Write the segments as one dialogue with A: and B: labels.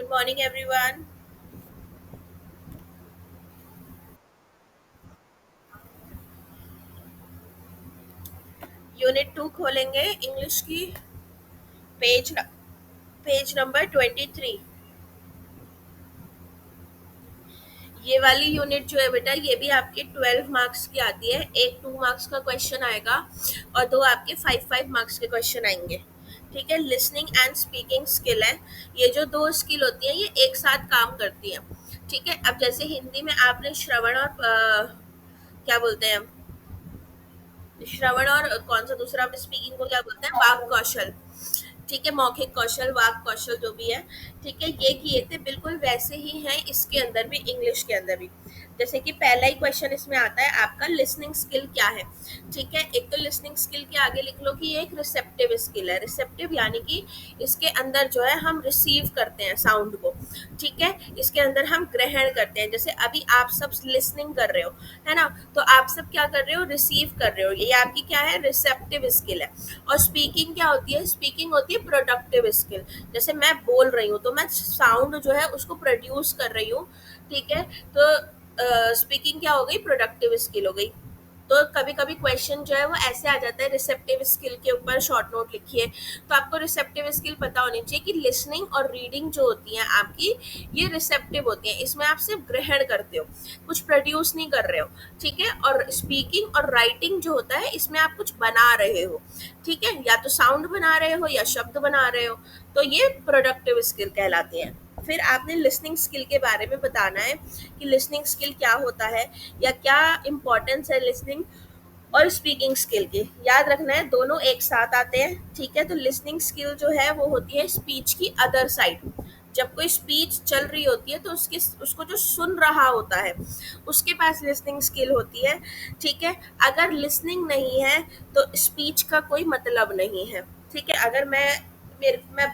A: Good morning, everyone. Unit 2 खोलेंगे English की। Page page number 23। ये वाली यूनिट जो है बेटा, ये भी आपके 12 मार्क्स की आती है। एक 2 मार्क्स का क्वेश्चन आएगा और दो आपके 5 मार्क्स के क्वेश्चन आएंगे। ठीक है, लिसनिंग एंड स्पीकिंग स्किल है। ये जो दो स्किल होती है ये एक साथ काम करती है। ठीक है, अब जैसे हिंदी में आपने श्रवण और क्या बोलते हैं, श्रवण और कौन सा दूसरा आप स्पीकिंग को क्या बोलते हैं, वाक कौशल। ठीक है, मौखिक कौशल, वाक कौशल जो भी है। ठीक है, ये किए थे, बिल्कुल वैसे ही हैं इसके अंदर भी, इंग्लिश के अंदर भी। जैसे कि पहला ही क्वेश्चन इसमें आता है आपका, लिसनिंग स्किल क्या है। ठीक है, एक तो लिसनिंग स्किल के आगे लिख लो कि ये एक रिसेप्टिव स्किल है। रिसेप्टिव यानी कि इसके अंदर जो है हम रिसीव करते हैं साउंड को। ठीक है, इसके अंदर हम ग्रहण करते हैं। जैसे अभी आप सब लिसनिंग कर रहे हो, है ना, तो आप सब क्या कर रहे हो, रिसीव कर रहे हो। ये आपकी क्या है, रिसेप्टिव स्किल है। और स्पीकिंग क्या होती है, स्पीकिंग होती है प्रोडक्टिव स्किल। जैसे मैं बोल रही हूँ तो मैं साउंड जो है उसको प्रोड्यूस कर रही हूँ। ठीक है, तो स्पीकिंग क्या हो गई, प्रोडक्टिव स्किल हो गई। तो कभी कभी क्वेश्चन जो है वो ऐसे आ जाता है, रिसेप्टिव स्किल के ऊपर शॉर्ट नोट लिखिए। तो आपको रिसेप्टिव स्किल पता होनी चाहिए कि लिसनिंग और रीडिंग जो होती है आपकी, ये रिसेप्टिव होती है। इसमें आप सिर्फ ग्रहण करते हो, कुछ प्रोड्यूस नहीं कर रहे हो। ठीक है, और स्पीकिंग और राइटिंग जो होता है इसमें आप कुछ बना रहे हो। ठीक है, या तो साउंड बना रहे हो या शब्द बना रहे हो। तो ये प्रोडक्टिव स्किल कहलाती है। फिर आपने लिसनिंग स्किल के बारे में बताना है कि लिसनिंग स्किल क्या होता है, या क्या इम्पोर्टेंस है लिसनिंग और स्पीकिंग स्किल की। याद रखना है, दोनों एक साथ आते हैं। ठीक है, तो लिसनिंग स्किल जो है वो होती है स्पीच की अदर साइड। जब कोई स्पीच चल रही होती है तो उसकी उसको जो सुन रहा होता है उसके पास लिसनिंग स्किल होती है। ठीक है, अगर लिसनिंग नहीं है तो स्पीच का कोई मतलब नहीं है। ठीक है, अगर मैं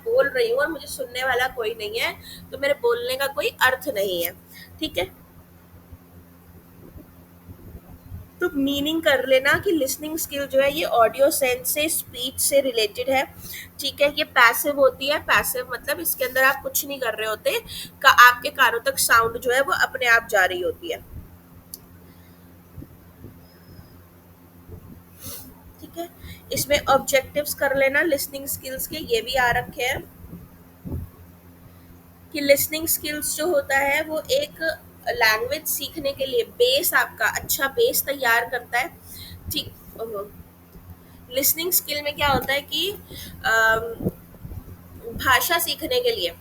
A: बोल रही हूँ और मुझे सुनने वाला कोई नहीं है तो मेरे बोलने का कोई अर्थ नहीं है। ठीक है, तो मीनिंग कर लेना कि लिसनिंग स्किल जो है ये ऑडियो सेंस से, स्पीच से रिलेटेड है। ठीक है, ये पैसिव होती है। पैसिव मतलब इसके अंदर आप कुछ नहीं कर रहे होते, आपके कानों तक साउंड जो है वो अपने आप जा रही होती है। ठीक है, इसमें ऑब्जेक्टिव्स कर लेना लिसनिंग स्किल्स के, ये भी आ रखे हैं कि लिसनिंग स्किल्स जो होता है वो एक लैंग्वेज सीखने के लिए बेस, आपका अच्छा बेस तैयार करता है। ठीक, लिसनिंग स्किल में क्या होता है कि भाषा सीखने के लिए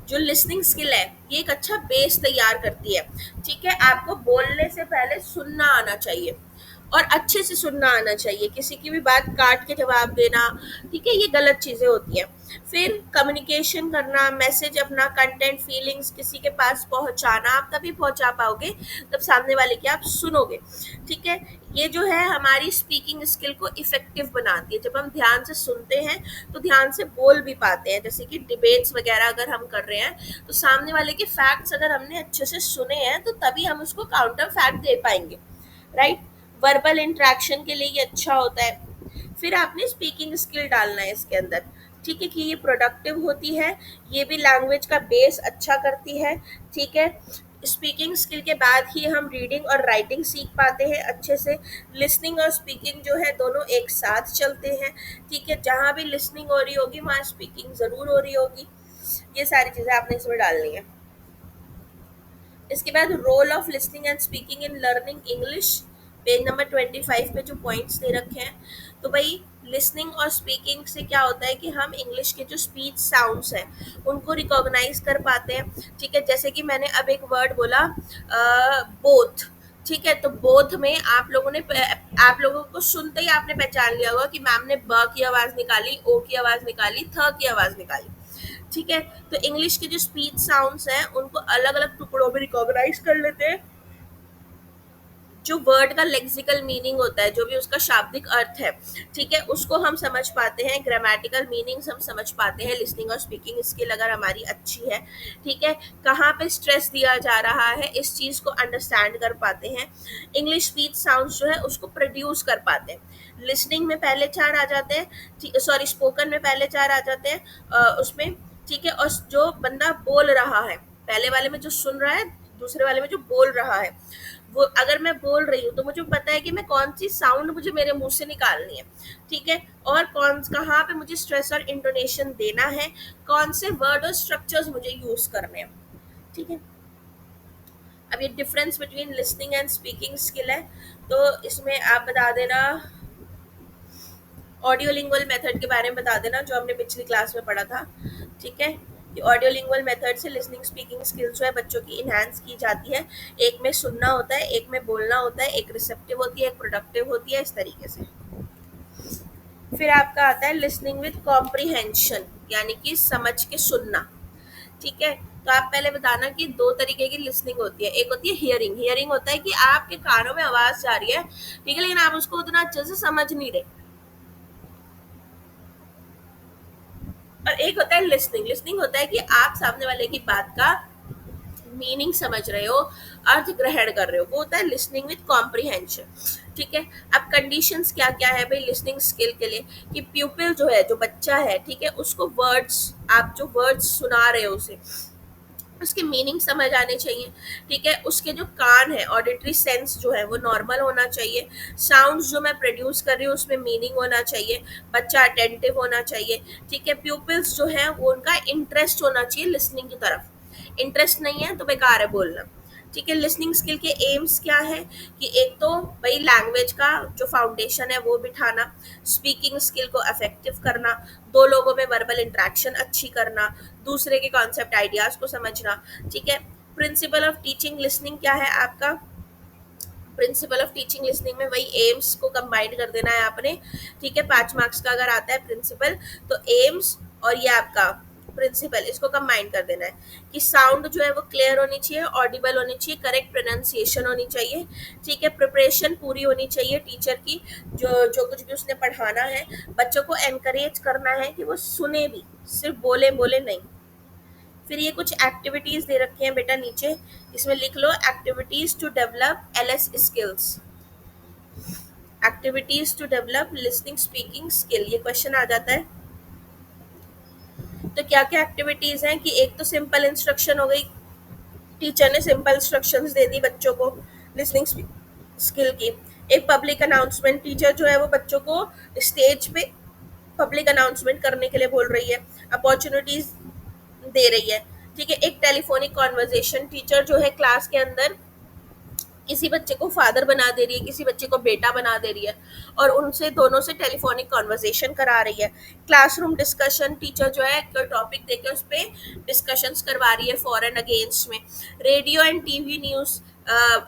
A: जो लिसनिंग स्किल है ये एक अच्छा बेस तैयार करती है। ठीक है, आपको बोलने से पहले सुनना आना चाहिए और अच्छे से सुनना आना चाहिए। किसी की भी बात काट के जवाब देना, ठीक है, ये गलत चीजें होती हैं। फिर कम्युनिकेशन करना, मैसेज अपना, कंटेंट, फीलिंग्स किसी के पास पहुंचाना, आप तभी पहुंचा पाओगे जब सामने वाले की आप सुनोगे। ठीक है, ये जो है हमारी स्पीकिंग स्किल को इफेक्टिव बनाती है। जब हम ध्यान से सुनते हैं तो ध्यान से बोल भी पाते हैं। जैसे कि डिबेट्स वगैरह अगर हम कर रहे हैं तो सामने वाले के फैक्ट्स अगर हमने अच्छे से सुने हैं तो तभी हम उसको काउंटर फैक्ट दे पाएंगे। राइट, वर्बल इंटरेक्शन के लिए ये अच्छा होता है। फिर आपने स्पीकिंग स्किल डालना है इसके अंदर। ठीक है, कि ये प्रोडक्टिव होती है, ये भी लैंग्वेज का बेस अच्छा करती है। ठीक है, स्पीकिंग स्किल के बाद ही हम रीडिंग और राइटिंग सीख पाते हैं अच्छे से। लिसनिंग और स्पीकिंग जो है दोनों एक साथ चलते हैं। ठीक है, जहाँ भी लिसनिंग हो रही होगी वहाँ स्पीकिंग ज़रूर हो रही होगी। ये सारी चीज़ें आपने इसमें डालनी है। इसके बाद role of listening and speaking in learning English, page number 25 पे जो पॉइंट्स दे रखे हैं। तो भाई, लिसनिंग और स्पीकिंग से क्या होता है कि हम इंग्लिश के जो स्पीच साउंड्स हैं उनको रिकॉग्नाइज कर पाते हैं। ठीक है, जैसे कि मैंने अब एक वर्ड बोला, बोथ। ठीक है, तो बोथ में आप लोगों को सुनते ही आपने पहचान लिया होगा कि मैम ने ब की आवाज निकाली, ओ की आवाज निकाली, थ की आवाज निकाली। ठीक है, तो इंग्लिश के जो स्पीच साउंड्स हैं उनको अलग अलग टुकड़ों में रिकॉग्नाइज कर लेते हैं। जो वर्ड का लेक्सिकल मीनिंग होता है, जो भी उसका शाब्दिक अर्थ है, ठीक है, उसको हम समझ पाते हैं। ग्रामेटिकल मीनिंग्स हम समझ पाते हैं। लिसनिंग और स्पीकिंग स्किल अगर हमारी अच्छी है, ठीक है, कहाँ पे स्ट्रेस दिया जा रहा है इस चीज़ को अंडरस्टैंड कर पाते हैं। इंग्लिश स्पीच साउंड्स जो है उसको प्रोड्यूस कर पाते हैं। लिसनिंग में पहले चार आ जाते हैं, सॉरी, स्पोकन में पहले चार आ जाते हैं, उसमें ठीक है, और जो बंदा बोल रहा है, पहले वाले में जो सुन रहा है, दूसरे वाले में जो बोल रहा है, वो अगर मैं बोल रही हूँ तो मुझे पता है कि मैं कौन सी साउंड मुझे मेरे मुंह से निकालनी है, ठीक है, और कौन कहाँ पे मुझे स्ट्रेस और इंटोनेशन देना है, कौन से वर्ड और स्ट्रक्चर्स मुझे यूज करने हैं, ठीक है। अब ये difference between listening and speaking skill है, तो इसमें आप बता देना, ऑडियो लिंगुअल मेथड के बारे में बता देना जो हमने पिछली क्लास में पढ़ा था, ठीक है। कि ऑडियो लिंगुअल मेथड से लिसनिंग स्पीकिंग स्किल्स जो है बच्चों की इनहेंस की जाती है। एक में सुनना होता है, एक में बोलना होता है, एक रिसेप्टिव होती है, एक प्रोडक्टिव होती है, इस तरीके से। फिर आपका आता है लिसनिंग विद कॉम्प्रीहेंशन, यानी कि समझ के सुनना, ठीक है। तो आप पहले बताना कि दो तरीके की लिसनिंग होती है। एक होती है हियरिंग, हियरिंग होता है कि आपके कानों में आवाज जा रही है, ठीक है, लेकिन आप उसको उतना अच्छे से समझ नहीं रहे। और एक होता है लिसनिंग, लिसनिंग होता है कि आप सामने वाले की बात का मीनिंग समझ रहे हो, अर्थ ग्रहण कर रहे हो, वो होता है लिसनिंग विद कॉम्प्रीहेंशन, ठीक है। अब कंडीशंस क्या क्या है भाई लिसनिंग स्किल के लिए, कि प्यूपिल जो है, जो बच्चा है, ठीक है, उसको वर्ड्स, आप जो वर्ड्स सुना रहे हो उसे, उसके मीनिंग समझ आने चाहिए, ठीक है। उसके जो कान है, ऑडिटरी सेंस जो है वो नॉर्मल होना चाहिए। साउंड्स जो मैं प्रोड्यूस कर रही हूँ उसमें मीनिंग होना चाहिए। बच्चा अटेंटिव होना चाहिए, ठीक है। प्यूपिल्स जो है वो उनका इंटरेस्ट होना चाहिए लिसनिंग की तरफ। इंटरेस्ट नहीं है तो बेकार है बोलना, ठीक है। लिसनिंग स्किल के एम्स क्या है, कि एक तो भाई लैंग्वेज का जो फाउंडेशन है वो बिठाना, स्पीकिंग स्किल को इफेक्टिव करना, दो लोगों में वर्बल इंटरेक्शन अच्छी करना, दूसरे के कॉन्सेप्ट आइडियाज को समझना, ठीक है। प्रिंसिपल ऑफ टीचिंग लिसनिंग क्या है आपका, प्रिंसिपल ऑफ टीचिंग लिसनिंग में वही एम्स को कंबाइन कर देना है आपने, ठीक है। 5 मार्क्स का अगर आता है प्रिंसिपल, तो एम्स और ये आपका प्रिंसिपल, इसको कंबाइन कर देना है। कि साउंड जो है वो क्लियर होनी चाहिए, ऑडिबल होनी चाहिए, करेक्ट प्रोनाउंसिएशन होनी चाहिए, ठीक है। प्रिपरेशन पूरी होनी चाहिए टीचर की, जो जो कुछ भी उसने पढ़ाना है, बच्चों को एनकरेज करना है कि वो सुने भी, सिर्फ बोले बोले नहीं। फिर ये कुछ एक्टिविटीज दे रखे हैं बेटा नीचे, इसमें लिख लो activities to develop LS skills, activities to develop listening speaking skill, ये क्वेश्चन आ जाता है। तो क्या क्या एक्टिविटीज हैं, कि एक तो सिंपल इंस्ट्रक्शन हो गई, टीचर ने सिंपल इंस्ट्रक्शंस दे दी बच्चों को लिसनिंग स्किल की। एक पब्लिक अनाउंसमेंट, टीचर जो है वो बच्चों को स्टेज पे पब्लिक अनाउंसमेंट करने के लिए बोल रही है, अपॉर्चुनिटीज दे रही है, ठीक है। एक टेलीफोनिक कॉन्वर्जेशन, टीचर जो है क्लास के अंदर किसी बच्चे को फादर बना दे रही है, किसी बच्चे को बेटा बना दे रही है, और उनसे दोनों से टेलीफोनिक कॉन्वर्सेशन करा रही है। क्लासरूम डिस्कशन, टीचर जो है टॉपिक देके उस पर डिस्कशंस करवा रही है फॉर एंड अगेंस्ट में। Radio and TV news,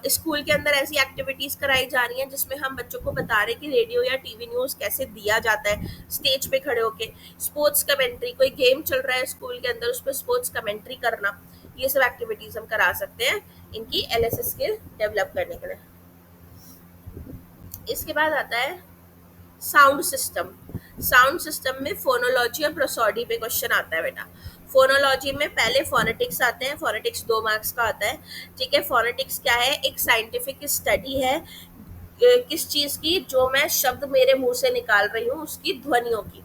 A: school के अंदर ऐसी एक्टिविटीज़ कराई जा रही हैं जिसमें हम बच्चों को बता रहे हैं कि रेडियो या टीवी न्यूज़ कैसे दिया जाता है स्टेज पे खड़े होके। स्पोर्ट्स कमेंट्री, कोई गेम चल रहा है स्कूल के अंदर, उस पर स्पोर्ट्स कमेंट्री करना, ये सब एक्टिविटीज़ हम करा सकते हैं इनकी एलएस स्किल डेवलप करने के लिए। इसके बाद आता है साउंड सिस्टम। साउंड सिस्टम में फोनोलॉजी और प्रोसोडी पे क्वेश्चन आता है बेटा। फोनोलॉजी में पहले फोनेटिक्स आते हैं, फोनेटिक्स 2 मार्क्स का आता है, ठीक है। फोनेटिक्स क्या है, एक साइंटिफिक स्टडी है किस चीज़ की, जो मैं शब्द मेरे मुंह से निकाल रही हूँ उसकी ध्वनियों की,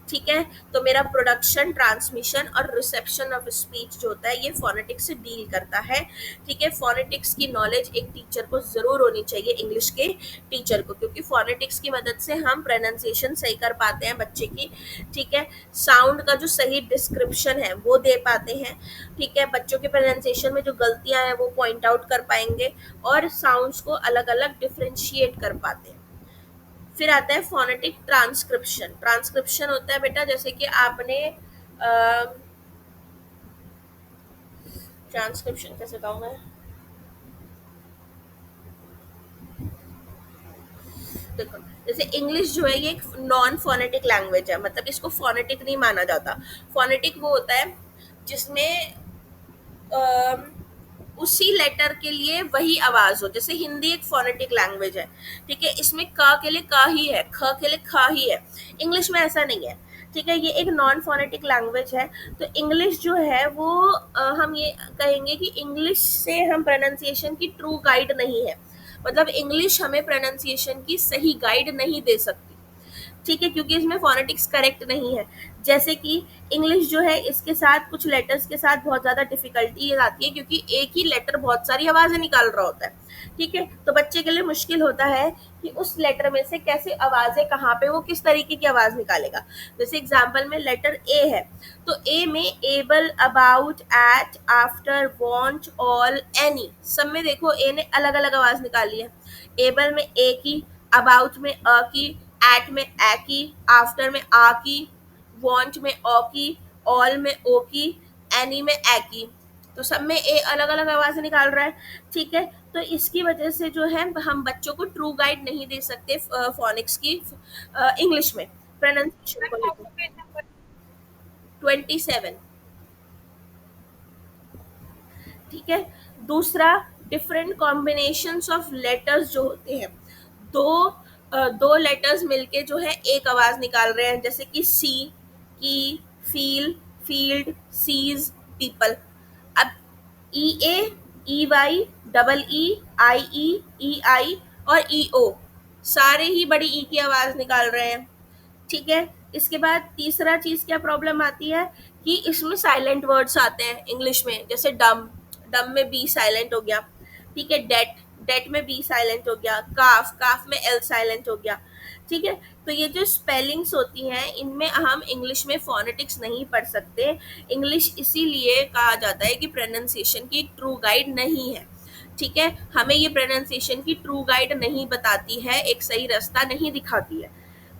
A: ठीक है। तो मेरा प्रोडक्शन, ट्रांसमिशन और रिसेप्शन ऑफ स्पीच जो होता है ये फोनेटिक्स से डील करता है, ठीक है। फोनेटिक्स की नॉलेज एक टीचर को ज़रूर होनी चाहिए, इंग्लिश के टीचर को, क्योंकि फोनेटिक्स की मदद से हम प्रोनाउंसिएशन सही कर पाते हैं बच्चे की, ठीक है। साउंड का जो सही डिस्क्रिप्शन है वो दे पाते हैं, ठीक है। बच्चों के प्रोनाउंसिएशन में जो गलतियां हैं वो पॉइंट आउट कर पाएंगे, और साउंड्स को अलग अलग डिफ्रेंशिएट कर पाते हैं। फिर आता है फोनेटिक ट्रांसक्रिप्शन। ट्रांसक्रिप्शन होता है बेटा, जैसे कि आपने ट्रांसक्रिप्शन कैसे बताऊं मैं, देखो जैसे इंग्लिश जो है ये एक नॉन फोनेटिक लैंग्वेज है, मतलब इसको फोनेटिक नहीं माना जाता। फोनेटिक वो होता है जिसमें अम, उसी लेटर के लिए वही आवाज हो, जैसे हिंदी एक फोनेटिक लैंग्वेज है, ठीक है, इसमें क के लिए क ही है, ख के लिए ख ही है। इंग्लिश में ऐसा नहीं है, ठीक है, ये एक नॉन फोनेटिक लैंग्वेज है। तो इंग्लिश जो है वो हम ये कहेंगे कि इंग्लिश से हम प्रोनाउंसिएशन की ट्रू गाइड नहीं है, मतलब इंग्लिश हमें प्रोनाउंसिएशन की सही गाइड नहीं दे सकती, ठीक है, क्योंकि इसमें फोनेटिक्स करेक्ट नहीं है। जैसे कि इंग्लिश जो है, इसके साथ कुछ लेटर्स के साथ बहुत ज़्यादा डिफिकल्टी आती है, क्योंकि एक ही लेटर बहुत सारी आवाज़ें निकाल रहा होता है। ठीक है, तो बच्चे के लिए मुश्किल होता है कि उस लेटर में से कैसे आवाज़ें, कहाँ पे वो किस तरीके की आवाज़ निकालेगा। जैसे एग्जाम्पल में लेटर ए है, तो ए में able, about, at, after, want, all, any, सब में देखो ए ने अलग अलग आवाज़ निकाली है। एबल में ए की, अबाउट में अ की, एट में ए की, आफ्टर में आ की, वांट में ओ की, ऑल में ओ की, एनी में ए की, तो सब में ए अलग अलग आवाज निकाल रहा है। ठीक है, तो इसकी वजह से जो है हम बच्चों को ट्रू गाइड नहीं दे सकते फोनिक्स की इंग्लिश में प्रोनाउंसिएशन को लेकर। 27। ठीक है, दूसरा, डिफरेंट कॉम्बिनेशंस ऑफ लेटर्स जो होते हैं, दो दो लेटर्स मिलके जो है एक आवाज निकाल रहे हैं, जैसे कि सी, की, फील, फील्ड, सीज, पीपल। अब ई ए, ई वाई, डबल ई, ई आई और ई ओ, सारे ही बड़ी ई की आवाज निकाल रहे हैं। ठीक है, इसके बाद तीसरा चीज क्या प्रॉब्लम आती है कि इसमें साइलेंट वर्ड्स आते हैं इंग्लिश में, जैसे डम, डम में बी साइलेंट हो गया। ठीक है, डेट, डेट में बी साइलेंट हो गया। काफ, काफ में एल साइलेंट हो गया। ठीक है, तो ये जो स्पेलिंग्स होती हैं, इनमें हम इंग्लिश में फोनेटिक्स नहीं पढ़ सकते। इंग्लिश इसीलिए कहा जाता है कि प्रोनाउंसिएशन की एक ट्रू गाइड नहीं है। ठीक है, हमें ये प्रोनाउंसिएशन की ट्रू गाइड नहीं बताती है, एक सही रास्ता नहीं दिखाती है।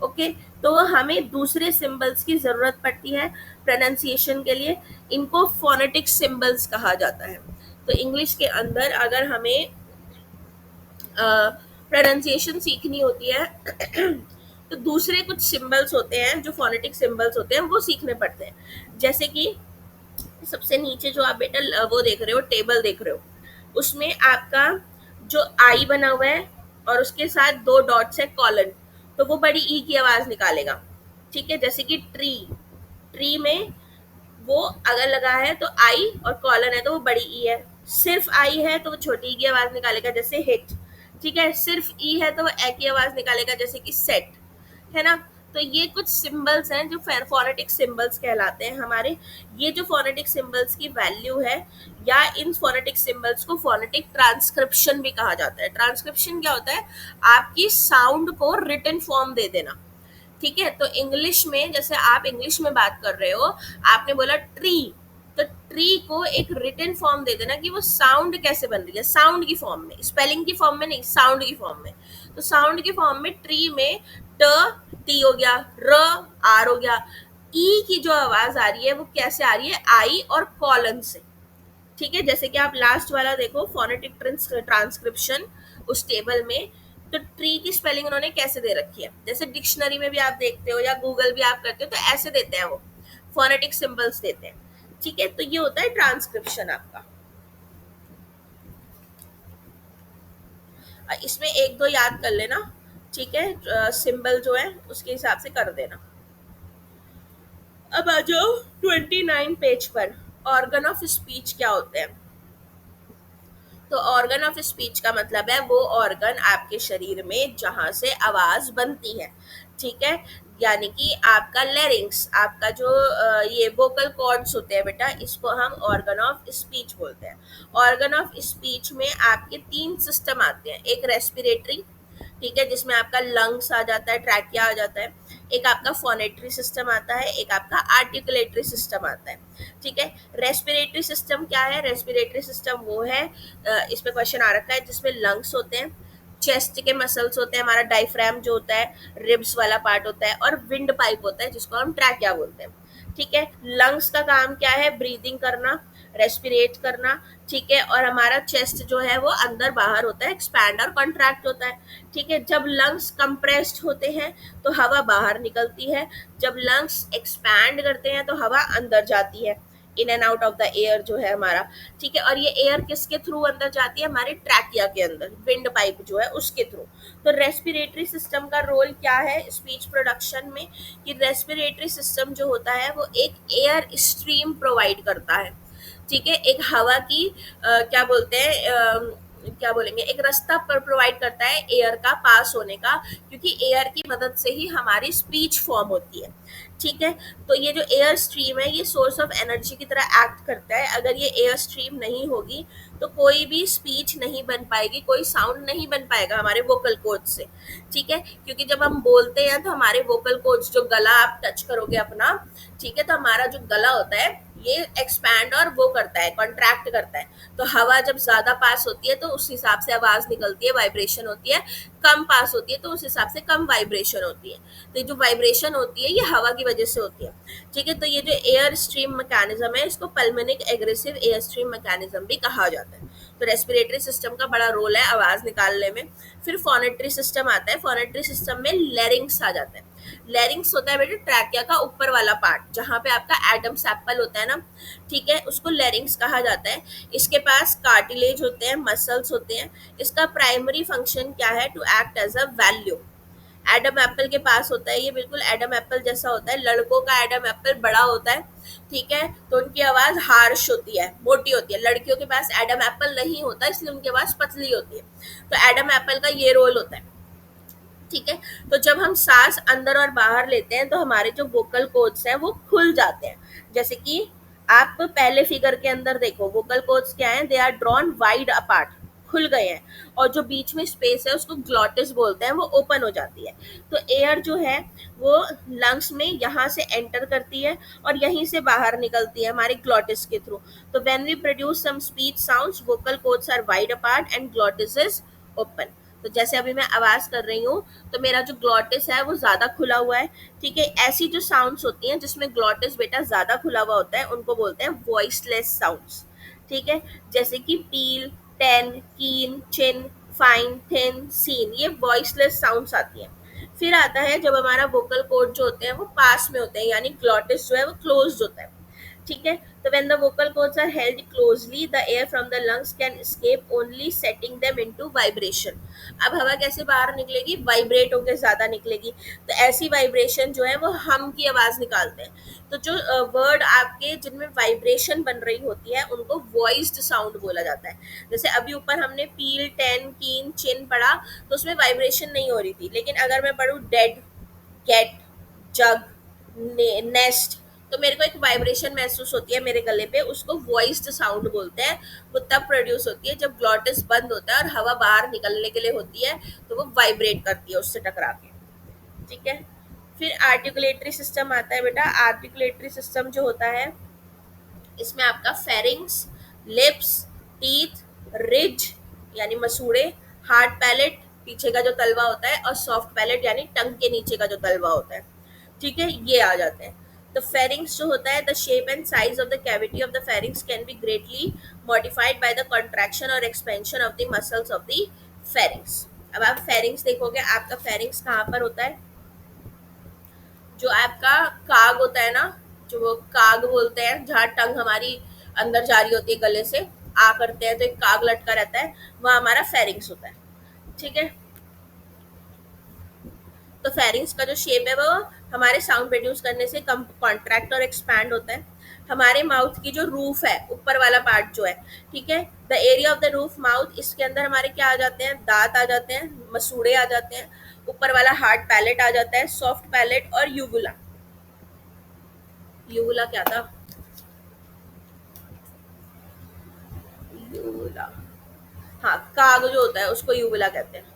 A: ओके, तो हमें दूसरे सिंबल्स की जरूरत पड़ती है प्रोनाउंसिएशन के लिए, इनको फोनेटिक सिंबल्स कहा जाता है। तो इंग्लिश के अंदर अगर हमें प्रोनाउंसिएशन सीखनी होती है तो दूसरे कुछ सिंबल्स होते हैं जो फोनेटिक सिंबल्स होते हैं, वो सीखने पड़ते हैं। जैसे कि सबसे नीचे जो आप बेटा वो देख रहे हो, टेबल देख रहे हो, उसमें आपका जो आई बना हुआ है और उसके साथ दो डॉट्स है, कॉलन, तो वो बड़ी ई की आवाज निकालेगा। ठीक है, जैसे कि ट्री, ट्री में वो अगर लगा है तो आई, और कॉलन है तो वो बड़ी ई है। सिर्फ आई है तो वो छोटी ई की आवाज निकालेगा, जैसे हिट। ठीक है, सिर्फ ई है तो वो ए की आवाज निकालेगा, जैसे कि सेट, है ना। तो ये कुछ सिंबल्स हैं जो फोनेटिक सिंबल्स कहलाते हैं हमारे। ये जो फोनेटिक सिंबल्स की वैल्यू है, या इन फोनेटिक सिंबल्स को फोनेटिक ट्रांसक्रिप्शन भी कहा जाता है। ट्रांसक्रिप्शन क्या होता है? आपकी साउंड को रिटन फॉर्म दे देना। ठीक है, तो इंग्लिश में जैसे आप इंग्लिश में बात कर रहे हो, आपने बोला ट्री, तो ट्री को एक रिटन फॉर्म दे देना कि वो साउंड कैसे बन रही है, साउंड की फॉर्म में, स्पेलिंग की फॉर्म में नहीं, साउंड की फॉर्म में। तो साउंड की फॉर्म में ट्री में ट, टी हो गया, र, आर हो गया। ई की जो आवाज आ रही है वो कैसे आ रही है? आई और कॉलन से। ठीक है, जैसे कि आप लास्ट वाला देखो, फोनेटिक ट्रांसक्रिप्शन, उस टेबल में तो ट्री की स्पेलिंग उन्होंने कैसे दे रखी है, जैसे डिक्शनरी में भी आप देखते हो या गूगल भी आप करते हो तो ऐसे देते हैं, वो फोनेटिक सिंबल्स देते हैं। ठीक है, तो ये होता है ट्रांसक्रिप्शन आपका। इसमें एक दो याद कर लेना। ठीक है, सिंबल जो है उसके हिसाब से कर देना। अब आ जाओ 29 पेज पर। ऑर्गन ऑफ स्पीच क्या होते हैं? तो ऑर्गन ऑफ स्पीच का मतलब है वो ऑर्गन आपके शरीर में जहां से आवाज बनती है। ठीक है, यानी कि आपका लेरिंग्स, आपका जो ये वोकल कॉर्ड्स होते हैं बेटा, इसको हम ऑर्गन ऑफ स्पीच बोलते हैं। ऑर्गन ऑफ स्पीच में आपके तीन सिस्टम आते हैं। एक रेस्पिरेटरी, ठीक है, जिसमें आपका लंग्स आ जाता है, ट्रैकिया आ जाता है। एक आपका फोनेटरी सिस्टम आता है, एक आपका आर्टिकुलेटरी सिस्टम आता है। ठीक है, रेस्पिरेटरी सिस्टम क्या है? रेस्पिरेटरी सिस्टम वो है, इसमें क्वेश्चन आ रखा है, जिसमें लंग्स होते हैं, चेस्ट के मसल्स होते हैं, हमारा डायफ्राम जो होता है, रिब्स वाला पार्ट होता है, और विंड पाइप होता है जिसको हम ट्रैकिया बोलते हैं। ठीक है, लंग्स का काम क्या है? ब्रीदिंग करना, रेस्पिरेट करना। ठीक है, और हमारा चेस्ट जो है वो अंदर बाहर होता है, एक्सपैंड और कॉन्ट्रैक्ट होता है। ठीक है, जब लंग्स कंप्रेस्ड होते हैं तो हवा बाहर निकलती है, जब लंग्स एक्सपैंड करते हैं तो हवा अंदर जाती है, in and out of the air जो है हमारा। ठीक है, और ये एयर किसके थ्रू अंदर जाती है? हमारे ट्रैकिया के अंदर, विंड पाइप जो है उसके थ्रू। तो रेस्पिरेटरी सिस्टम का रोल क्या है स्पीच प्रोडक्शन में? कि रेस्पिरेटरी सिस्टम जो होता है वो एक एयर स्ट्रीम प्रोवाइड करता है। ठीक है, एक हवा की क्या बोलते हैं, क्या बोलेंगे, एक रास्ता पर प्रोवाइड करता है एयर का पास होने का, क्योंकि एयर की मदद से ही हमारी स्पीच फॉर्म होती है। ठीक है, तो ये जो एयर स्ट्रीम है ये सोर्स ऑफ एनर्जी की तरह एक्ट करता है। अगर ये एयर स्ट्रीम नहीं होगी तो कोई भी स्पीच नहीं बन पाएगी, कोई साउंड नहीं बन पाएगा हमारे वोकल कोच से। ठीक है, क्योंकि जब हम बोलते हैं तो हमारे वोकल कोच, जो गला आप टच करोगे अपना, ठीक है, तो हमारा जो गला होता है ये एक्सपैंड और वो करता है, कॉन्ट्रैक्ट करता है। तो हवा जब ज्यादा पास होती है तो उस हिसाब से आवाज निकलती है, वाइब्रेशन होती है। कम पास होती है तो उस हिसाब से कम वाइब्रेशन होती है। तो ये जो वाइब्रेशन होती है ये हवा की वजह से होती है। ठीक है, तो ये जो एयर स्ट्रीम मैकेनिज्म है इसको pulmonic aggressive air stream mechanism भी कहा जाता है। तो रेस्पिरेटरी सिस्टम का बड़ा रोल है आवाज निकालने में। फिर फोनेटरी सिस्टम आता है। फोनेटरी सिस्टम में लेरिंग्स आ जाता है। लेरिंग्स होता है बेटे ट्रैकिया का ऊपर वाला पार्ट, जहाँ पे आपका एडम सैपल होता है ना, ठीक है, उसको लेरिंग्स कहा जाता है। इसके पास कार्टिलेज होते हैं, मसल्स होते हैं। इसका प्राइमरी फंक्शन क्या है, to act as a value. Adam apple के पास होता है, ये बिल्कुल एडम एप्पल जैसा होता है। लड़कों का एडम एप्पल बड़ा होता है, ठीक है, तो उनकी आवाज हार्श होती है, मोटी होती है। लड़कियों के पास एडम एप्पल नहीं होता, इसलिए उनकी आवाज पतली होती है। तो एडम एप्पल का ये रोल होता है। ठीक है, तो जब हम सांस अंदर और बाहर लेते हैं तो हमारे जो वोकल कोड्स हैं वो खुल जाते हैं। जैसे कि आप पहले फिगर के अंदर देखो, वोकल कोड्स क्या हैं, they are drawn wide apart, खुल गए हैं। और जो बीच में स्पेस है उसको ग्लॉटिस बोलते हैं, वो ओपन हो जाती है। तो एयर जो है वो लंग्स में यहाँ से एंटर करती है और यहीं से बाहर निकलती है हमारे ग्लॉटिस के थ्रू। तो when we produce some speech sounds, vocal cords are wide apart and glottis is open. तो जैसे अभी मैं आवाज कर रही हूँ तो मेरा जो ग्लॉटिस है वो ज्यादा खुला हुआ है। ठीक है, ऐसी जो साउंड्स होती हैं जिसमें ग्लॉटिस बेटा ज्यादा खुला हुआ होता है उनको बोलते हैं वॉइसलेस साउंड्स। ठीक है, जैसे कि पील, टेन, कीन, चिन, फाइन, थिन, सीन, ये वॉइसलेस साउंड्स आती हैं। फिर आता है जब हमारा वोकल कोड जो होते हैं वो पास में होते हैं, यानी ग्लॉटिस जो है वो क्लोज होता है। ठीक है, तो when the vocal cords are held closely, the air from the lungs can escape only setting them into vibration। अब हवा कैसे बाहर निकलेगी, वाइब्रेट होकर ज्यादा निकलेगी। तो ऐसी वाइब्रेशन जो है वो हम की आवाज निकालते हैं। तो जो वर्ड आपके जिनमें वाइब्रेशन बन रही होती है उनको वॉइस्ड साउंड बोला जाता है। जैसे अभी ऊपर हमने पील, टेन, कीन, चिन पढ़ा तो उसमें वाइब्रेशन नहीं हो रही थी, लेकिन अगर मैं पढ़ूँ डेड, गेट, जग, नेस्ट, तो मेरे को एक वाइब्रेशन महसूस होती है मेरे गले पे, उसको वॉइस्ड साउंड बोलते हैं। वो तब प्रोड्यूस होती है जब ग्लॉटिस बंद होता है और हवा बाहर निकलने के लिए होती है, तो वो वाइब्रेट करती है उससे टकरा के। ठीक है, फिर आर्टिकुलेटरी सिस्टम आता है बेटा। आर्टिकुलेटरी सिस्टम जो होता है इसमें आपका फेरिंग्स, लिप्स, टीथ, रिज यानी मसूड़े, हार्ड पैलेट पीछे का जो तलवा होता है, और सॉफ्ट पैलेट यानी टंग के नीचे का जो तलवा होता है। ठीक है, ये आ जाते हैं। तो फेरिंग्स जो होता है, the shape and size of the cavity of the pharynx can be greatly modified by the contraction और expansion of the muscles of the pharynx. अब आप फेरिंग्स देखोगे, आपका फेरिंग्स कहाँ पर होता है, जो आपका काग होता है ना, जो वो काग बोलते हैं, जहाँ टंग हमारी अंदर जा रही होती है गले से, आ करते हैं तो एक काग लटका रहता है, वह हमारा फेरिंग्स होता है। ठीक है, तो फेरिंग्स का जो शेप है वो हमारे साउंड प्रोड्यूस करने से कम कॉन्ट्रैक्ट और एक्सपैंड होता है। हमारे माउथ की जो रूफ है, ऊपर वाला पार्ट जो है, ठीक है, the area of the roof mouth, इसके अंदर हमारे क्या आ जाते हैं, दांत आ जाते हैं, मसूड़े आ जाते हैं, ऊपर वाला हार्ड पैलेट आ जाता है, सॉफ्ट पैलेट और यूवुला। यूवुला क्या था, यूवुला, हाँ, काग जो होता है उसको यूवुला कहते हैं।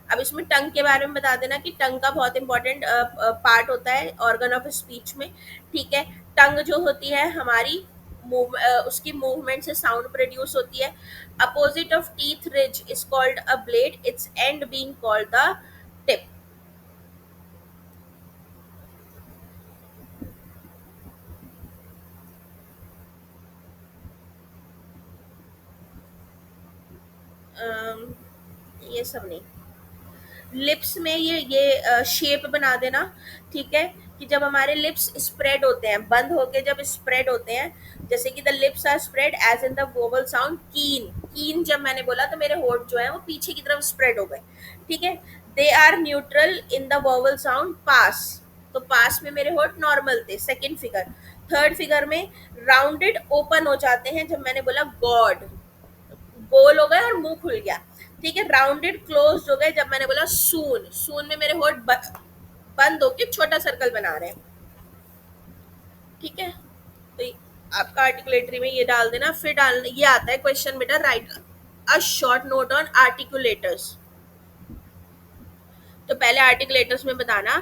A: अब इसमें टंग के बारे में बता देना कि टंग का बहुत इंपॉर्टेंट पार्ट होता है ऑर्गन ऑफ स्पीच में। ठीक है, टंग जो होती है हमारी उसकी मूवमेंट से साउंड प्रोड्यूस होती है। Opposite of teeth ridge is called a blade, it's and being called the tip. ये सब नहीं, लिप्स में ये शेप बना देना। ठीक है, कि जब हमारे लिप्स स्प्रेड होते हैं, बंद होके जब स्प्रेड होते हैं, जैसे कि the lips are spread as in the vowel sound keen. Keen जब मैंने बोला तो मेरे होठ जो है वो पीछे की तरफ स्प्रेड हो गए। ठीक है, they are neutral in the vowel sound pass, तो पास में मेरे होठ नॉर्मल थे। सेकेंड फिगर, थर्ड फिगर में राउंडेड ओपन हो जाते हैं जब मैंने बोला गॉड। गोल हो गए और मुंह खुल गया। ठीक है, राउंडेड क्लोज हो गए जब मैंने बोला सून, सून में मेरे होठ बंद होके छोटा सर्कल बना रहे हैं। ठीक है, तो आपका आर्टिकुलेटरी में ये डाल देना। फिर डाल ये आता है क्वेश्चन बेटा, write a short note on articulators. तो पहले आर्टिकुलेटर्स में बताना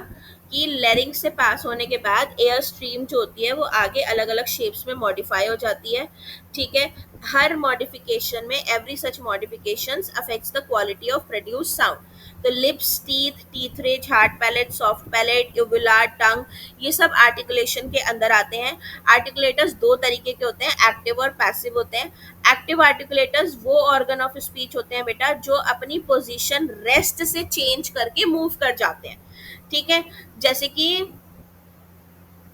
A: कि लेरिंग्स से पास होने के बाद एयर स्ट्रीम जो होती है वो आगे अलग अलग शेप्स में मॉडिफाई हो जाती है। ठीक है, हर मॉडिफिकेशन में every such modifications affects the quality of produce sound. तो lips, teeth, teeth ridge, hard palate, soft palate, uvular, tongue, ये सब आर्टिकुलेशन के अंदर आते हैं। आर्टिकुलेटर्स दो तरीके के होते हैं, एक्टिव और पैसिव होते हैं। एक्टिव आर्टिकुलेटर्स वो ऑर्गन ऑफ स्पीच होते हैं बेटा जो अपनी पोजीशन रेस्ट से चेंज करके मूव कर जाते हैं। ठीक है, जैसे कि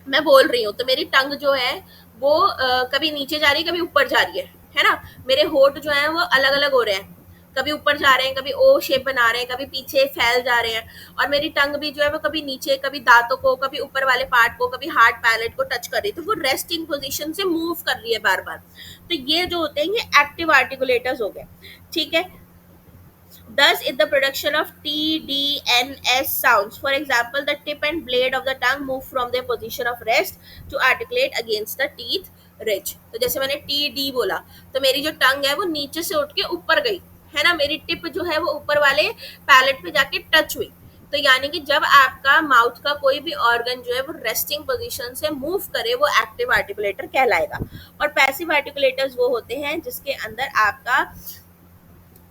A: मैं बोल रही हूँ तो मेरी टंग जो है वो कभी नीचे जा रही है, कभी ऊपर जा रही है ना। मेरे होठ जो है वो अलग अलग हो रहे हैं, कभी ऊपर जा रहे हैं, कभी ओ शेप बना रहे हैं, कभी पीछे फैल जा रहे हैं। और मेरी टंग भी जो है वो कभी नीचे, कभी दांतों को, कभी ऊपर वाले पार्ट को, कभी हार्ड पैलेट को टच कर रही है, तो वो रेस्टिंग पोजीशन से मूव कर रही है बार बार। तो ये जो होते हैं ये एक्टिव आर्टिकुलेटर्स हो गए। ठीक है, thus in the production of T, D, N, S sounds. For example, the tip and blade of the tongue move from their position of rest to articulate against the teeth ridge. तो जैसे मैंने T, D बोला तो मेरी जो टंग है वो नीचे से उठ के ऊपर गई, है ना। मेरी टिप जो है वो ऊपर वाले पैलेट पे जाके टच हुई। तो यानी कि जब आपका माउथ का कोई भी ऑर्गन जो है वो रेस्टिंग पोजीशन से मूव करे वो एक्टिव आर्टिकुलेटर कहलाएगा। और पैसिव आर्टिकुलेटर्स वो होते हैं जिसके अंदर आपका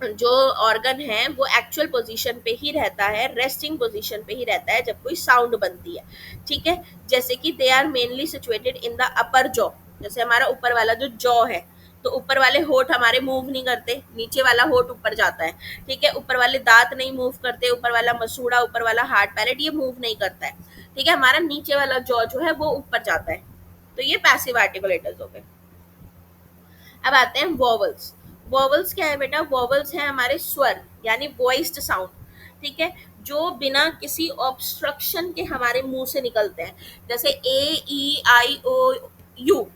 A: जो ऑर्गन है वो एक्चुअल पोजीशन पे ही रहता है, रेस्टिंग पोजीशन पे ही रहता है जब कोई साउंड बनती है। ठीक है, जैसे कि they are mainly situated in the upper jaw. जैसे हमारा ऊपर वाला जो जॉ है तो ऊपर वाले होठ हमारे मूव नहीं करते, नीचे वाला होठ ऊपर जाता है। ठीक है, ऊपर वाले दांत नहीं मूव करते, ऊपर वाला मसूड़ा, ऊपर वाला हार्ड पैलेट ये मूव नहीं करता है। ठीक है, हमारा नीचे वाला जॉ जो है वो ऊपर जाता है। तो ये पैसिव आर्टिकुलेटर्स हो गए। अब आते हैं वॉवल्स। वॉवल्स क्या है बेटा, वॉवल्स है हमारे स्वर यानी वॉइस्ड साउंड। ठीक है, जो बिना किसी ऑब्स्ट्रक्शन के हमारे मुंह से निकलते हैं, जैसे ए, ई, आई, ओ, यू।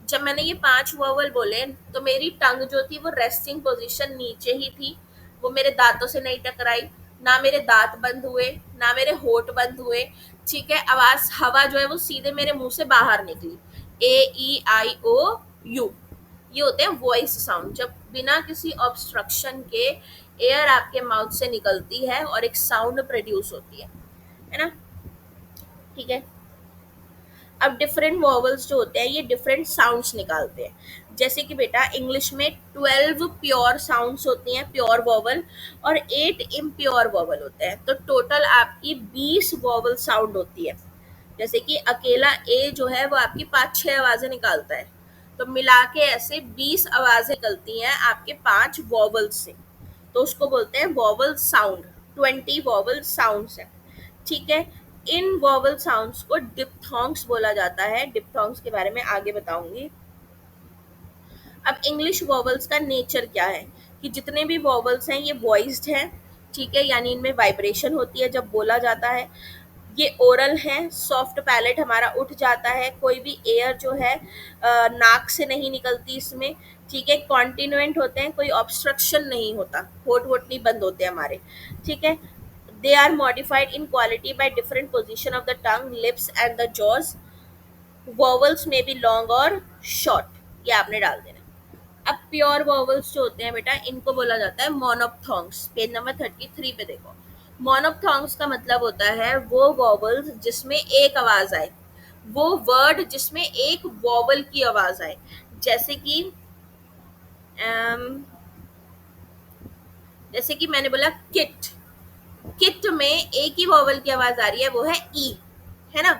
A: जब मैंने ये 5 वॉवल बोले तो मेरी टंग जो थी वो रेस्टिंग पोजीशन नीचे ही थी, वो मेरे दांतों से नहीं टकराई, ना मेरे दांत बंद हुए, ना मेरे होठ बंद हुए। ठीक है, आवाज, हवा जो है वो सीधे मेरे मुंह से बाहर निकली। ए, ई, आई, ओ, यू, ये होते हैं वॉइस साउंड। जब बिना किसी ऑब्स्ट्रक्शन के एयर आपके माउथ से निकलती है और एक साउंड प्रोड्यूस होती है ना। ठीक है, अब डिफरेंट वॉवल्स जो होते हैं ये डिफरेंट साउंड्स निकालते हैं। जैसे कि बेटा इंग्लिश में 12 प्योर साउंड्स होती हैं, प्योर वॉवल, और 8 इम्प्योर वॉवल होते हैं। तो टोटल आपकी 20 वॉवल साउंड होती है। जैसे कि अकेला ए जो है वो आपकी 5-6 आवाजें निकालता है, तो मिला के ऐसे 20 आवाजें निकलती हैं आपके 5 वॉवल से। तो उसको बोलते हैं वॉवल साउंड। 20 वॉवल साउंड्स है। ठीक है, इन वॉवल साउंड्स को डिप्थोंग्स बोला जाता है। डिप्थोंग्स के बारे में आगे बताऊंगी। अब इंग्लिश वॉवल्स का नेचर क्या है कि जितने भी वॉवल्स हैं ये वॉइस्ड हैं। ठीक है, यानी इनमें वाइब्रेशन होती है जब बोला जाता है। ये ओरल है, सॉफ्ट पैलेट हमारा उठ जाता है, कोई भी एयर जो है नाक से नहीं निकलती इसमें। ठीक है, कॉन्टिन्यूएंट होते हैं, कोई ऑब्स्ट्रक्शन नहीं होता, होठ वोट नहीं बंद होते हमारे। ठीक है, they are modified in quality by different position of the tongue, lips and the jaws. Vowels में भी लॉन्ग और शॉर्ट, ये आपने डाल देना। अब प्योर वॉवल्स जो होते हैं बेटा इनको बोला जाता है मोनोप्थोंग्स। पेज नंबर 33 पे देखो। मोनोप्थोंग्स का मतलब होता है वो वॉवल्स जिसमें एक आवाज आए, वो वर्ड जिसमें एक वॉवल की आवाज आए। जैसे कि जैसे कि मैंने बोला किट, किट में एक ही वॉवल की आवाज आ रही है, वो है ई, है ना।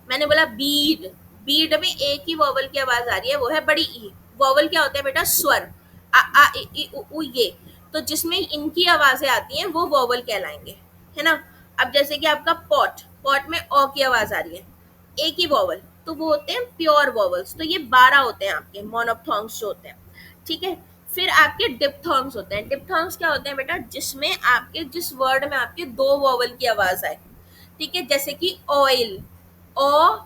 A: मैंने बोला बीड, बीड में एक ही वॉवल की आवाज आ रही है, वो है बड़ी ई। वॉवल क्या होता है बेटा, स्वर, आ इ, ई, उ, ये। तो जिसमें इनकी आवाजें आती हैं वो वॉवल कहलाएंगे, है ना। अब जैसे कि आपका पॉट, पॉट में ओ की आवाज आ रही है, एक ही वॉवल, तो वो होते हैं प्योर वॉवल्स। तो ये 12 होते हैं आपके मोनोप्थोंग्स जो होते हैं। ठीक है, फिर आपके डिप्थोंग्स होते हैं। डिप्थोंग्स क्या होते हैं बेटा, जिसमें आपके जिस वर्ड में आपके 2 वॉवल की आवाज आए। ठीक है, जैसे कि ऑयल, ओ,